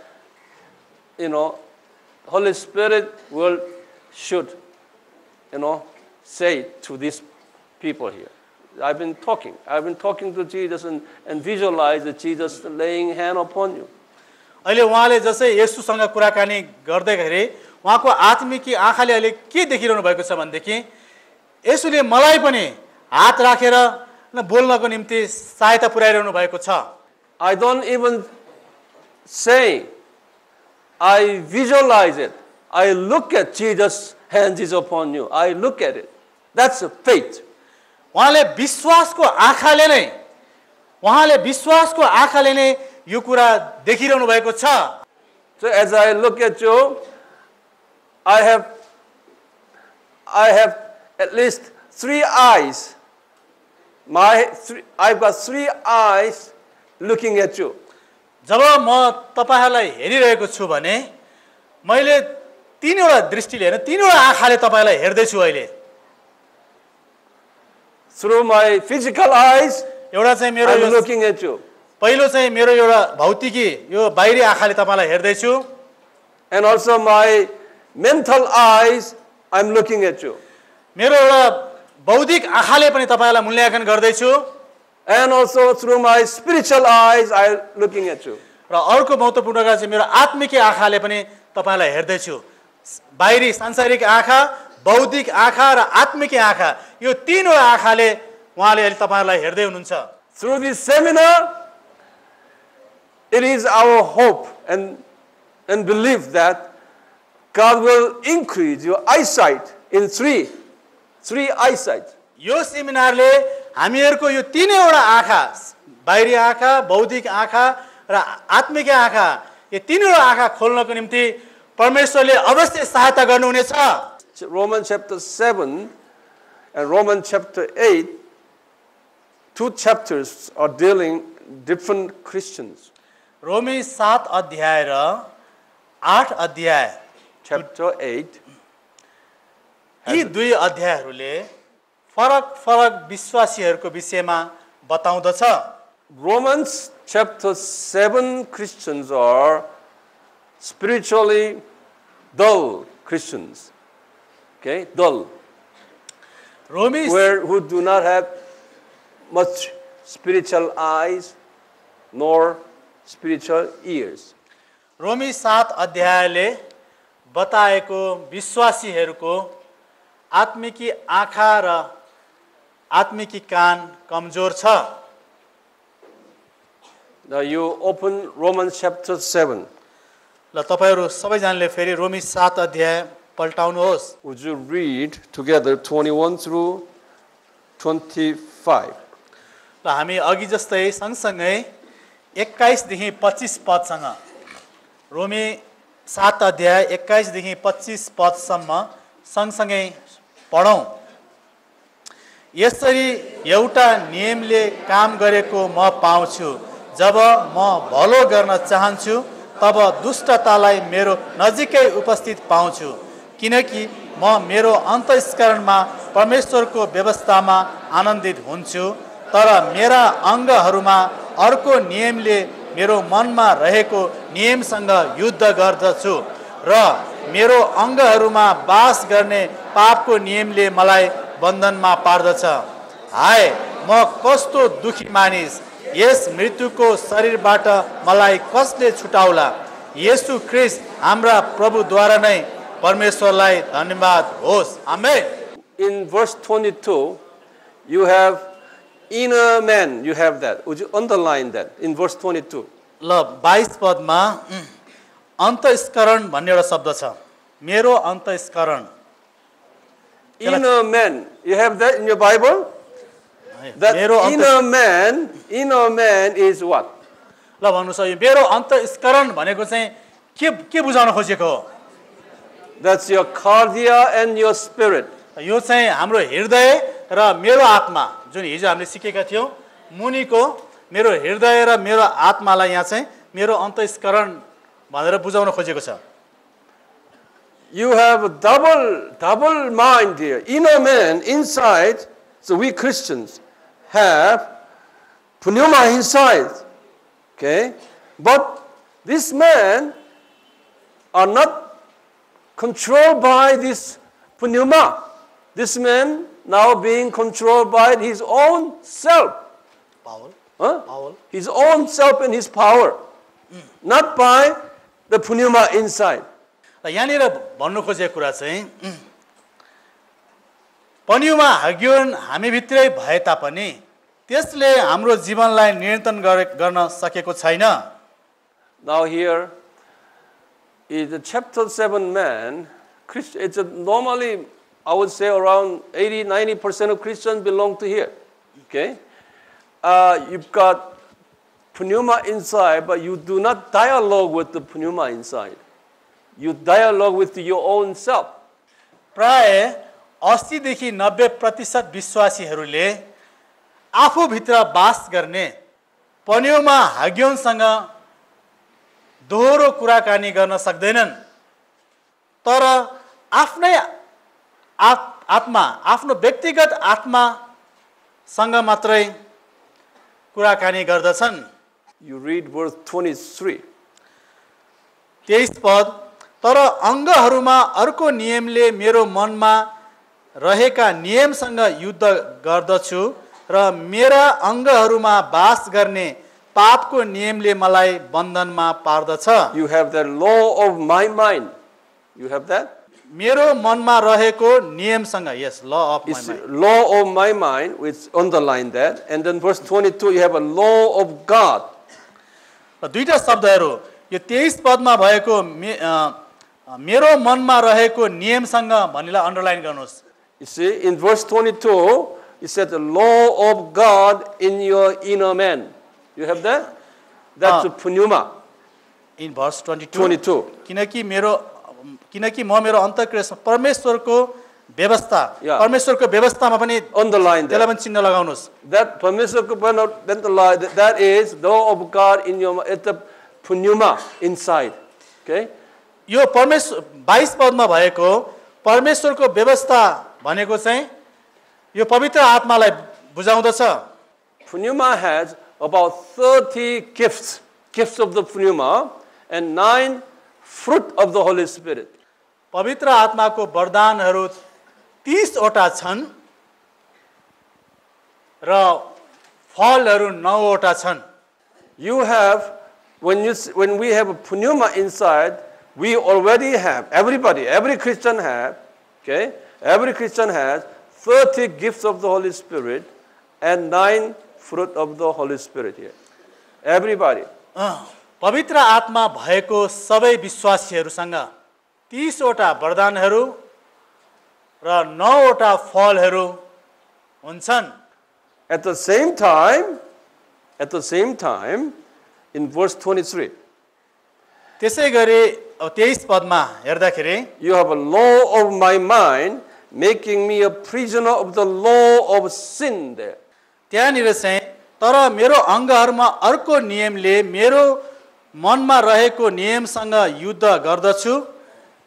Holy Spirit will should say to these people here. I've been talking to Jesus and visualize Jesus laying hand upon you. अहिले उहाँले जसै येशूसँग कुराकानी गर्दैखेरि उहाँको आत्मिकी आँखाले अहिले के देखिरहनु भएको छ भनेदेखि येशूले मलाई पनि हात राखेर बोल्नको निम्ति सहायता पुर्याइरहनु भएको छ। I don't even say, I visualize it. I look at Jesus' hands is upon you. I look at it. That's faith. उहाँले विश्वासको आँखाले नै यो कुरा देखिरहनु भएको छ। So as I look at you, I have at least 3 eyes. I've got 3 eyes looking at you. जब म तपाईहरुलाई हेरिरहेको छु भने मैले 3 वटा दृष्टिले हैन 3 वटा आँखाले तपाईलाई हेर्दै छु अहिले। Through my physical eyes, एउटा चाहिँ मेरो I'm looking at you. पहिलो चाहिँ मेरो एउटा भौतिकी यो बाहिरी आँखाले तपाईलाई हेर्दै छु, and also my mental eyes, I'm looking at you. मेरो एउटा बौद्धिक आँखाले पनि तपाईलाई मूल्याङ्कन गर्दै छु, and also through my spiritual eyes, I'm looking at you. र अर्को महत्त्वपूर्ण कुरा चाहिँ मेरो आत्मिक आँखाले पनि तपाईलाई हेर्दै छु। बाहिरी सांसारिक आँखा, बौद्धिक आँखा र आत्मिक आँखा यो तीनवटा आँखाले उहाँले अहिले तपाईलाई हेर्दै हुनुहुन्छ। Through this seminar, it is our hope and belief that God will increase your eyesight in three eyesight. यो सेमिनारले हामीहरुको यो तीनैवटा आँखा, बाहिरी आँखा, बौद्धिक आँखा र आत्मिक आँखा यो तीनवटा आँखा खोल्नको निम्ति परमेश्वरले अवश्य सहायता गर्नुहुनेछ। Romans chapter 7 and Romans chapter 8, 2 chapters are dealing different Christians. रोमी 7 अध्याय र 8 अध्याय, chapter 8, यी दुई अध्यायहरूले फरक विश्वासीहरूको विषयमा बताउँदछ। Romans chapter 7 Christians are spiritually dull Christians. Okay, dull. Who do not have much spiritual eyes nor spiritual ears. रोमी 7 अध्यायले बताएको विश्वासीहरूको आत्मिकी आँखा र आत्मिकी कान कमजोर छ। Now you open Romans chapter 7. ल तपाईहरु सबैजनाले फेरि रोमी 7 अध्याय पल्टाउनुहोस्। Would you read together 21 through 25? ल हामी अघि जस्तै सँगसँगै 21 देखि 25 पदसँग रोमी 7 अध्याय 21 देखि 25 पदसम्म सँगसँगै पढौं। यसरी एउटा नियमले काम गरेको म पाउँछु, जब म भलो गर्न चाहन्छु तब दुष्टतालाई मेरो नजिकै उपस्थित पाउँछु, किनकि म मेरो अन्तःस्करणमा परमेश्वरको व्यवस्थामा आनन्दित हुन्छु, तर मेरा अङ्गहरूमा अर्को नियमले मेरो मनमा रहेको नियमसँग युद्ध गर्दछु र मेरो अङ्गहरूमा बास गर्ने पापको नियमले मलाई बन्धनमा पार्दछ। हाय, म कस्तो दुखी मानिस! यस मृत्युको शरीरबाट मलाई कसले छुटाउला? येशू ख्रीष्ट हाम्रा प्रभुद्वारा नै परमेश्वरलाई धन्यवाद होस्। आमेन। In verse 22, you have inner man. You have that. Would you underline that in verse 22? ल 22 पदमा अन्तस्करण भन्ने एउटा शब्द छ। मेरो अन्तस्करण। Inner man. You have that in your Bible? That inner man is what? ल भन्नुस् यो मेरो अन्तस्करण भनेको चाहिँ के बुझाउन खोजेको हो? That's your cardia and your spirit. यो चाहिँ हाम्रो हृदय र मेरो आत्मा जुन हिजो हामीले सिकेका थियौं मुनिको मेरो हृदय र मेरो आत्मालाई यहाँ चाहिँ मेरो अन्तस्करण भनेर बुझाउन खोजेको छ। You have a double mind here. Inner man inside, so we Christians have pneuma inside. Okay? But this man are not controlled by this pneuma. This man now being controlled by his own self. Power. Huh? Power. His own self and his power. Not by the pneuma inside. यहाँनिर भन्नु खोजेको कुरा चाहिँ पन्युमा हग्योन हामी भित्रै भए तापनि त्यसले हाम्रो जीवनलाई नियन्त्रण गर्न सकेको छैन। Now here is the chapter 7 man. It's normally, I would say around 80-90% of Christians belong to here. Okay? You've got pneuma inside, but you do not dialogue with the pneuma inside. You dialogue with your own self. प्राय 80 देखि 90% विश्वासीहरूले आफूभित्र वास गर्ने पन्युमा हाग्योनसँग दोहोरो कुराकानी गर्न सक्दैनन्, तर आफ्नै आत्मा आफ्नो व्यक्तिगत आत्मासँग मात्रै कुराकानी गर्दछन्। You read verse 23. 23 पद तर अंगहरूमा अर्को नियमले मेरो मनमा रहेका नियमसँग युद्ध गर्दछु र मेरा अंगहरूमा वास गर्ने पापको नियमले मलाई बन्धनमा पार्दछ। You have the law of my mind. You have that? मेरो मनमा रहेको नियमसँग, yes, law of my It's mind. law of my mind, which underline that. And then verse 22, you have a law of God. र दुईटा शब्दहरू यो 23 पदमा भएको मेरो मनमा रहेको नियमसँग भन्नेलाई अन्डरलाइन गर्नुहोस्। You see, in verse 22, it said the law of God in your inner man. You have that? That's the pneuma. In verse 22. 22. किनकि म मेरो अन्तर्क्रियामा परमेश्वरको व्यवस्था, Yeah. परमेश्वरको व्यवस्थामा पनि Underline त्यसलाई that. पनि चिन्ह लगाउनुहोस्। That that is the law of God in your, it's the pneuma inside. Okay? यो परमेश्वर 22 पदमा भएको परमेश्वरको व्यवस्था भनेको चाहिँ यो पवित्र आत्मालाई बुझाउँदछ। Pneuma has about 30 gifts of the pneuma and 9 fruit of the Holy Spirit. पवित्र आत्माको वरदानहरू 30 वटा छन् र फलहरू 9 वटा छन्। You have, when we have a pneuma inside, we already have, every Christian have, okay? Every Christian has 30 gifts of the Holy Spirit and 9 fruit of the Holy Spirit here. Everybody. पवित्र आत्मा भएको सबै विश्वासीहरूसँग 30 वटा वरदानहरू र 9 वटा फलहरू हुन्छन्। At the same time, in verse 23, त्यसै गरी 23 पदमा हेर्दाखेरि you have a law of my mind making me a prisoner of the law of sin there. त्यहाँनिर चाहिँ तर मेरो अंगहरूमा अर्को नियमले मेरो मनमा रहेको नियमसँग युद्ध गर्दछु,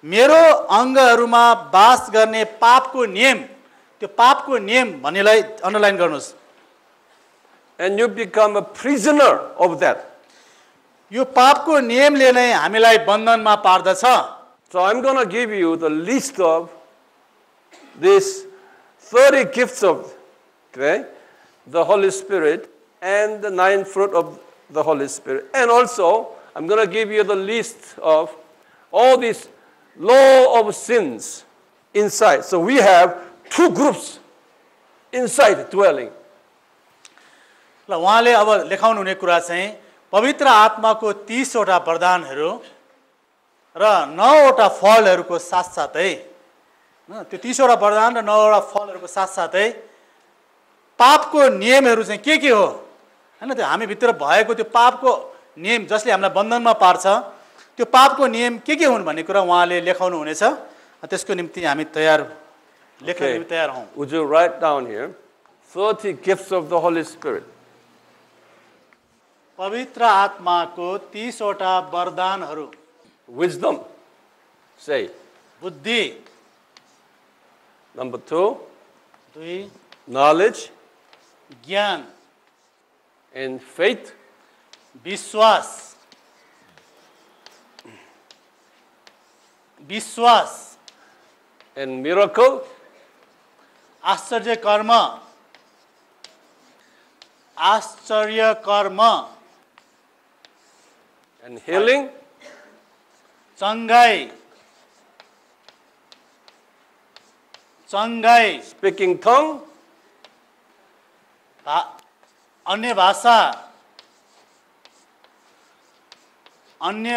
मेरो अंगहरूमा वास गर्ने पापको नियम, त्यो पापको नियम भन्नेलाई अन्डरलाइन गर्नुहोस्। And you become a prisoner of that. यो पापको नियमले नै हामीलाई बन्धनमा पार्दछ। So I'm going to give you the list of these 30 gifts of, okay, the Holy Spirit and the 9 fruit of the Holy Spirit. And also, I'm going to give you the list of all these law of sins inside. So we have two groups inside dwelling. ल उहाँले अब लेखाउनु हुने कुरा चाहिँ पवित्र आत्माको 30 वटा वरदानहरू र 9 वटा फलहरूको साथसाथै त्यो 30 वटा वरदान र 9 वटा फलहरूको साथसाथै पापको नियमहरू चाहिँ के हो हैन त्यो हामी भित्र भएको त्यो पापको नियम जसले हामीलाई बन्धनमा पार्छ त्यो पापको नियम के हुन् भन्ने कुरा उहाँले लेखाउनु हुनेछ त्यसको निम्ति हामी तयार लेख्न निम्ति तयार हौं Would you write down here 30 gifts of the Holy Spirit? पवित्र आत्माको 30 वटा वरदानहरू Wisdom, say. बुद्धि Number 2, 2 knowledge ज्ञान and faith. विश्वास And miracle. आश्चर्य कर्म And healing. चंगाई Speaking tongue. अन्य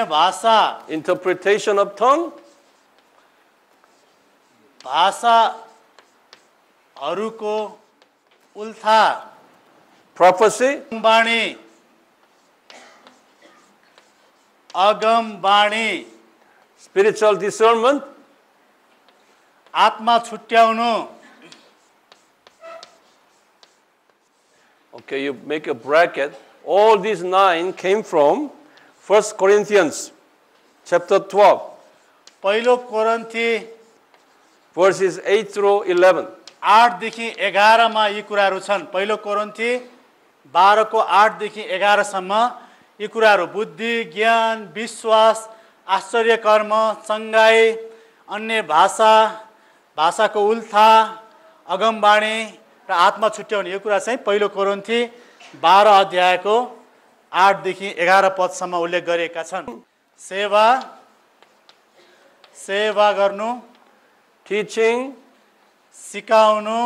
भाषा Interpretation of tongue. भाषाहरूको उल्था Prophecy. अगम बाणी Spiritual discernment. आत्मा छुट्याउनु Okay, you make a bracket. All these 9 came from 1 Corinthians chapter 12, पहिलो कोरिन्थी verses 8 through 11. 8 देखि 11 मा यी कुराहरू छन् पहिलो कोरिन्थी 12 को 8 देखि 11 सम्म यी कुराहरू बुद्धि ज्ञान विश्वास आश्चर्य कर्म चंगाई अन्य भाषाको उल्था अगमबाणी र आत्मा छुट्याउने यो कुरा चाहिँ पहिलो कोरिन्थी 12 अध्यायको 8 देखि 11 पदसम्म उल्लेख गरिएका छन् सेवा गर्नु Teaching, सिकाउनु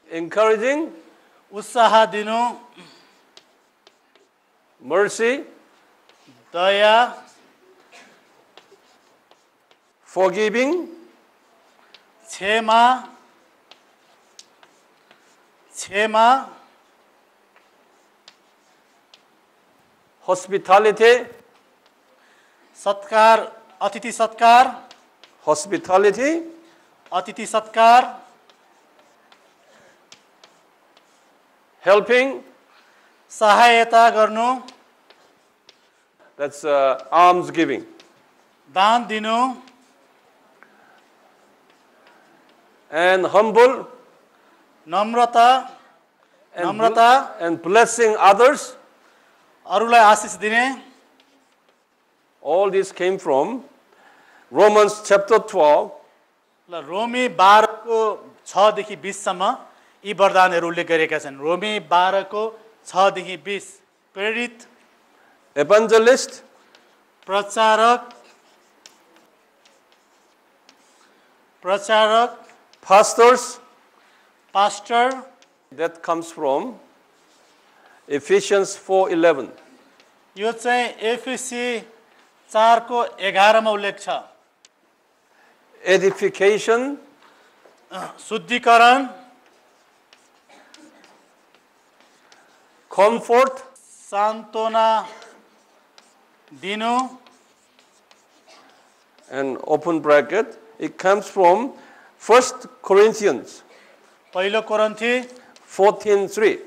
encouraging, उत्साह दिनु mercy, दया forgiving, क्षमा hospitality, अतिथि सत्कार helping, सहायता गर्नु that's alms giving, दान दिनु and humble, Namrata and blessing others. अरूलाई आशीष दिने All this came from Romans chapter 12, ल रोमी 12 को 6 देखि 20 सम्म यी वरदानहरू उल्लेख गरिएका छन् रोमी 12 को 6 देखि 20 प्रेरित evangelist, प्रचारक pastor that comes from Ephesians 4:11. यो चाहिँ एफएसी 4 को 11 मा उल्लेख छ Edification, शुद्धिकरण comfort, सान्त्वना दिनु and open bracket, it comes from 1 Corinthians पहिलो कोरिन्थी 14:3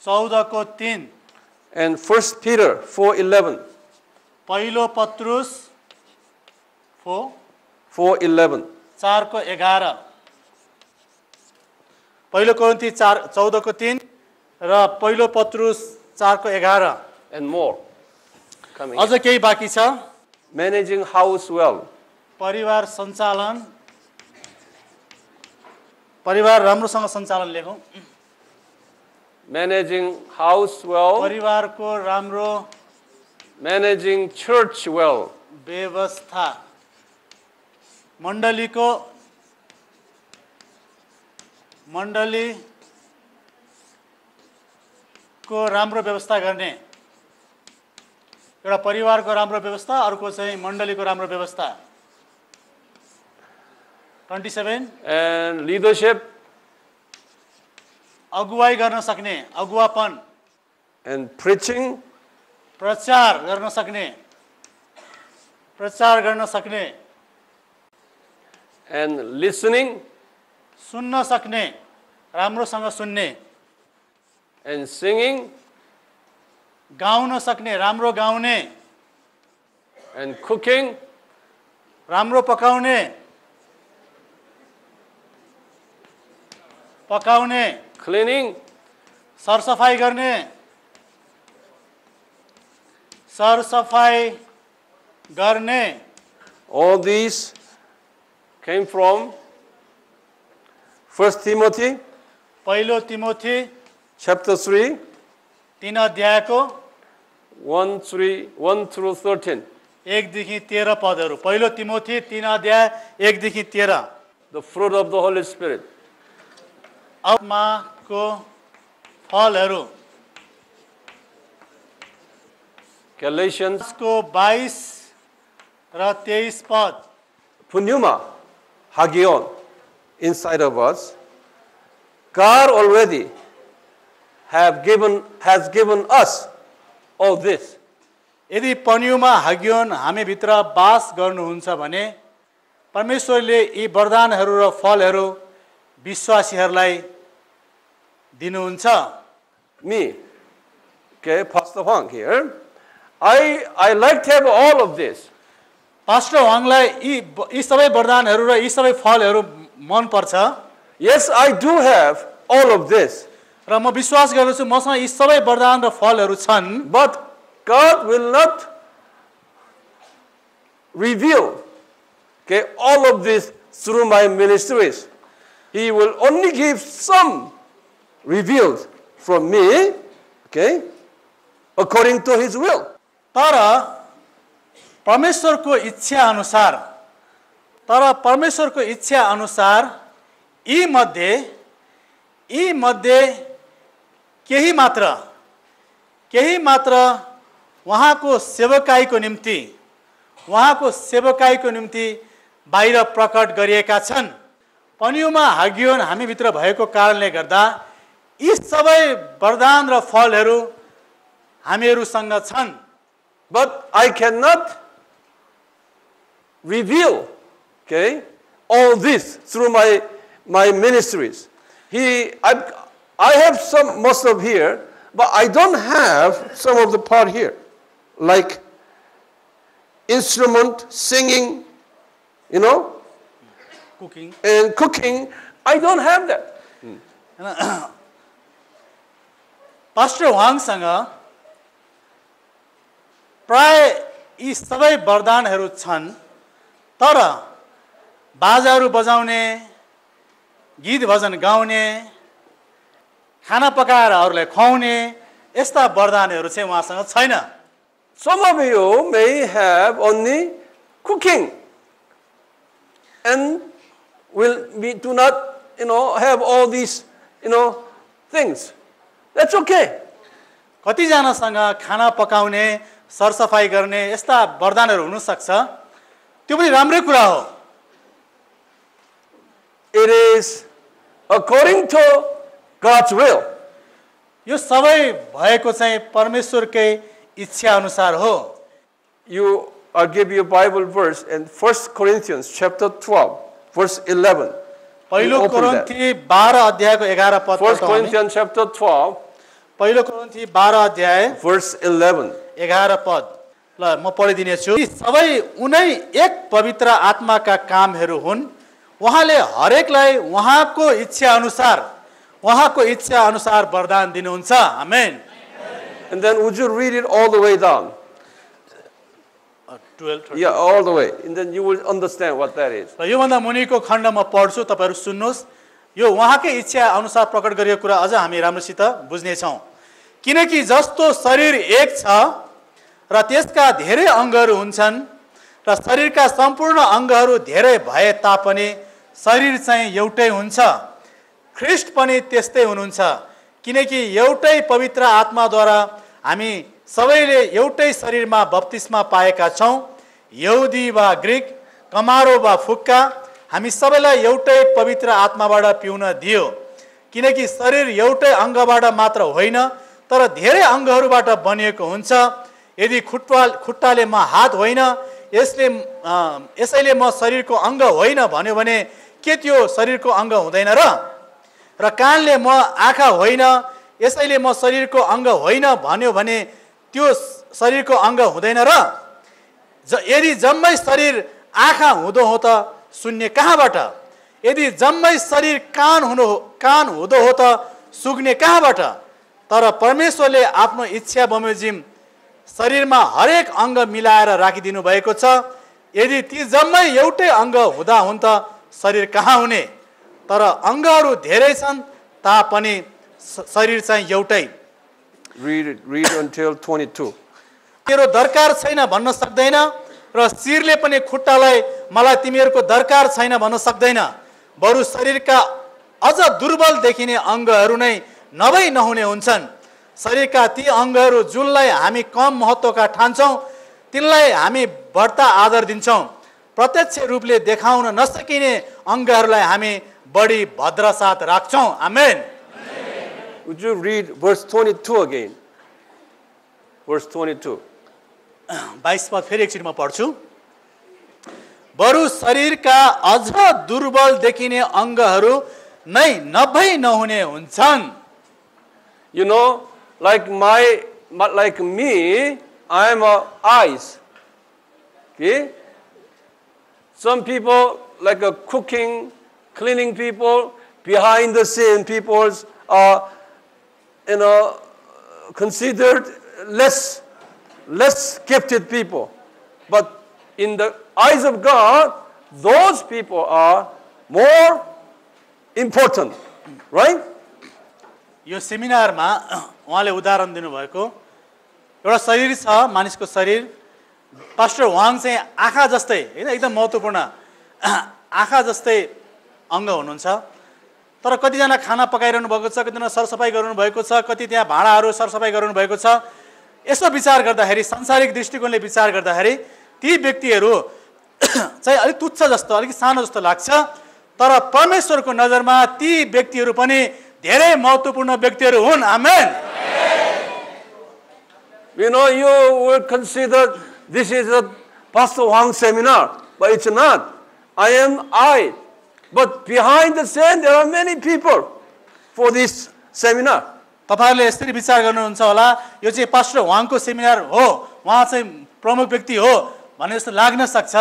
14 को 3 and 1 Peter 4:11. पहिलो पत्रुस 4:11. 4 को 11 पहिलो कोरिन्थी 14 को 3 र पहिलो पत्रुस 4 को 11 And more coming. अझ केही बाँकी छ Managing house well. परिवार सञ्चालन परिवार राम्रोसँग सञ्चालन लेखौं managing house well, परिवारको राम्रो managing church well, व्यवस्था, मण्डलीको राम्रो व्यवस्था गर्ने, एउटा परिवारको राम्रो व्यवस्था, अर्को चाहिँ मण्डलीको राम्रो व्यवस्था। 27 and leadership अगुवाई गर्न सक्ने, अगुवापन, and preaching प्रचार गर्न सक्ने, and listening सुन्न सक्ने, राम्रोसँग सुन्ने, and singing गाउन सक्ने, राम्रो गाउने, and cooking राम्रो पकाउने, cleaning सरसफाई गर्ने, all these came from 1 Timothy पहिलो तिमोथी chapter 3 3 अध्यायको 1 through 13. 1 देखि 13 पदहरू। पहिलो तिमोथी 3 अध्याय 1 देखि 13। The fruit of the Holy Spirit. आत्माको फलहरू। Galatians को 22 र 23 पद। Pneuma, Hagion, inside of us. God already has given us all this. यदि पन्युमा हागियोन हामी भित्र वास गर्नुहुन्छ भने परमेश्वरले यी वरदानहरू र फलहरू विश्वासीहरूलाई दिनुहुन्छ। Me, okay, Pastor Huang here. I like to have all of this. Pastor वाङलाई यी सबै वरदानहरू र यी सबै फलहरू मन पर्छ। Yes, I do have all of this. र म विश्वास गर्दछु मसँग यी सबै वरदान र फलहरू छन्। But God will not reveal, okay, all of this through my ministries. He will only give some revealed from me, okay, according to His will. तर परमेश्वरको इच्छा अनुसार यी मध्ये केही मात्र उहाँको सेवकाईको निम्ति बाहिर प्रकट गरिएका छन्। पन्युमा हागियोन हामी भित्र भएको कारणले गर्दा यी सबै वरदान र फलहरू हामीहरूसँग छन्। But I cannot reveal, okay, all this through my ministries. I have most of here, but I don't have some of the part here, like instrument, singing, cooking, and cooking. I don't have that. Pastor वाङसँग प्राय यी सबै वरदानहरू छन्, तर बाजाहरू बजाउने, गीत भजन गाउने, खाना पकाएर अरूलाई खुवाउने यस्ता वरदानहरू चाहिँ उहाँसँग छैन। Some of you may have only cooking and do not, have all these, things. That's okay. कतिजनासँग खाना पकाउने, सरसफाई गर्ने यस्ता वरदानहरू हुन सक्छ, त्यो पनि राम्रै कुरा हो। It is according to God's will. यो सबै भएको चाहिँ परमेश्वरकै इच्छा अनुसार हो। I'll give you a Bible verse in 1 Corinthians chapter 12, verse 11. पहिलो कोरिन्थी 12 अध्यायको 11 पद। 1 Corinthians chapter 12, पहिलो कोरिन्थी 12 अध्याय verse 11. 11 पद। ल म पढिदिने छु। यी सबै उनै एक पवित्र आत्माका कामहरू हुन्। उहाँले हरेकलाई उहाँको इच्छा अनुसार वरदान दिनुहुन्छ। आमेन। And then would you read it all the way down? 12, 13. Yeah, all the way. And then you will understand what that is. र योभन्दा मुनिको खण्ड म पढ्छु, तपाईहरु सुन्नुहोस्। यो उहाँकै इच्छा अनुसार प्रकट गरिएको कुरा अझ हामी राम्रोसित बुझ्नेछौँ। किनकि जस्तो शरीर एक छ र त्यसका धेरै अङ्गहरू हुन्छन् र शरीरका सम्पूर्ण अङ्गहरू धेरै भए तापनि शरीर चाहिँ एउटै हुन्छ, ख्रीष्ट पनि त्यस्तै हुनुहुन्छ। किनकि एउटै पवित्र आत्माद्वारा हामी सबैले एउटै शरीरमा बप्तिस्मा पाएका छौँ, यहुदी वा ग्रिक, कमारो वा फुक्का, हामी सबैलाई एउटै पवित्र आत्माबाट पिउन दियो। किनकि शरीर एउटै अङ्गबाट मात्र होइन तर धेरै अङ्गहरूबाट बनिएको हुन्छ। यदि खुट्टाले म हात होइन यसैले म शरीरको अङ्ग होइन भन्यो भने के त्यो शरीरको अङ्ग हुँदैन र? र कानले म आँखा होइन यसैले म शरीरको अङ्ग होइन भन्यो भने त्यो शरीरको अङ्ग हुँदैन र? यदि जम्मै शरीर आँखा हुँदो हो त सुन्ने कहाँबाट? यदि जम्मै शरीर कान हुँदो हो त सुन्ने कहाँबाट? तर परमेश्वरले आफ्नो इच्छा बमोजिम शरीरमा हरेक अङ्ग मिलाएर राखिदिनु भएको छ। यदि ती जम्मै एउटै अङ्ग हुँदा हुन् त शरीर कहाँ हुने? तर अङ्गहरू धेरै छन् तापनि शरीर चाहिँ एउटै। Read until 22. तेरो दरकार छैन भन्न सक्दैन र शिरले पनि खुट्टालाई मलाई तिमीहरूको दरकार छैन भन्न सक्दैन। बरु शरीरका अझ दुर्बल देखिने अङ्गहरू नै नभई नहुने हुन्छन्। शरीरका ती अङ्गहरू जुनलाई हामी कम महत्त्वका ठान्छौँ तिनलाई हामी बढ्ता आदर दिन्छौँ। प्रत्यक्ष रूपले देखाउन नसकिने अङ्गहरूलाई हामी बढी भद्रसाथ राख्छौँ। आमेन। Would you read verse 22 again? Verse 22. 22 पद फेरि एकचोटि म पढ्छु। बरु शरीरका अझ दुर्बल देखिने अङ्गहरू नै नभई नहुने हुन्छन्। You know, like me, I am eyes. Okay? Some people, like cooking, cleaning people, behind the scene people are, considered less gifted people. But in the eyes of God, those people are more important, right? यो सेमिनारमा उहाँले उदाहरण दिनुभएको एउटा शरीर छ, मानिसको शरीर। Pastor Wang चाहिँ आँखा जस्तै होइन, एकदम महत्त्वपूर्ण आँखा जस्तै अङ्ग हुनुहुन्छ। तर कतिजना खाना पकाइरहनु भएको छ, कतिजना सरसफाइ गर्नु भएको छ, कति त्यहाँ भाँडाहरू सरसफाइ गर्नु भएको छ। यसो विचार गर्दाखेरि, सांसारिक दृष्टिकोणले विचार गर्दाखेरि ती व्यक्तिहरू चाहिँ अलिक तुच्छ जस्तो, अलिक सानो जस्तो लाग्छ। तर परमेश्वरको नजरमा ती व्यक्तिहरू पनि धेरै महत्त्वपूर्ण व्यक्तिहरू हुन्। आमेन। You know, you will consider this is a Pastor Wang seminar, but it's not. I. But behind the scene, there are many people for this seminar. तपाईहरुले यसरी विचार गर्नुहुन्छ होला, यो चाहिँ पास्टर वाङको सेमिनार हो, उहाँ चाहिँ प्रमुख व्यक्ति हो भन्ने जस्तो लाग्न सक्छ।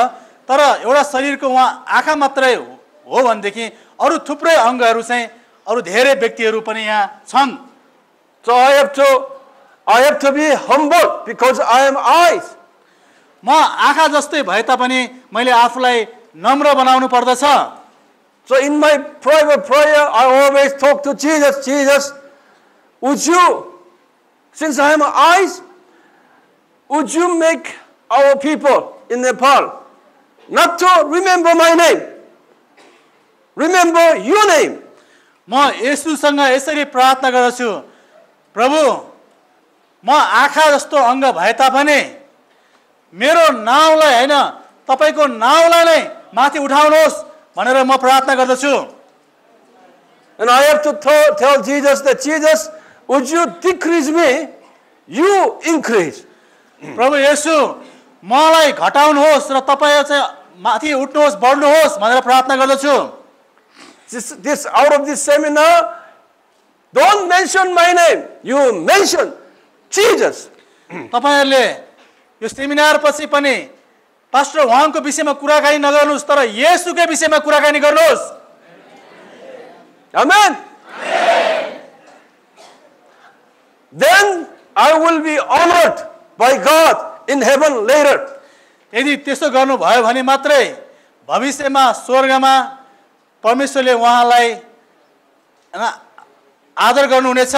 तर एउटा शरीरको उहाँ आँखा मात्रै हो भनेदेखि अरू थुप्रै अङ्गहरू चाहिँ अरू धेरै व्यक्तिहरू पनि यहाँ छन्। So I have to be humble because I am eyes. म आँखा जस्तै भए तापनि मैले आफूलाई नम्र बनाउनु पर्दछ। So in my private prayer, I always talk to Jesus. Jesus, would you, since I am eyes, would you make our people in Nepal not to remember my name, remember your name? म येशूसँग यसरी प्रार्थना गर्दछु, प्रभु म आँखा जस्तो अङ्ग भए तापनि मेरो नाउँलाई हैन तपाईको नाउँलाई नै माथि उठाउनुहोस् भनेर म प्रार्थना गर्दछु। And I have to tell Jesus that, Jesus, would you decrease me, you increase. प्रभु येशू मलाई घटाउनुहोस् र तपाईं चाहिँ माथि उठ्नुहोस्, बढ्नुहोस् भनेर प्रार्थना गर्दछु। This out of this seminar, don't mention my name, you mention Jesus. तपाईहरुले यो सेमिनार पछि पनि पास्टर वाङको विषयमा कुराकानी नगर्नुहोस्, तर येशूकै विषयमा कुराकानी गर्नुहोस्। Amen. Then I will be honored by God in heaven later. यदि त्यसो गर्नुभयो भने मात्रै भविष्यमा स्वर्गमा परमेश्वरले उहाँलाई आदर गर्नुहुनेछ।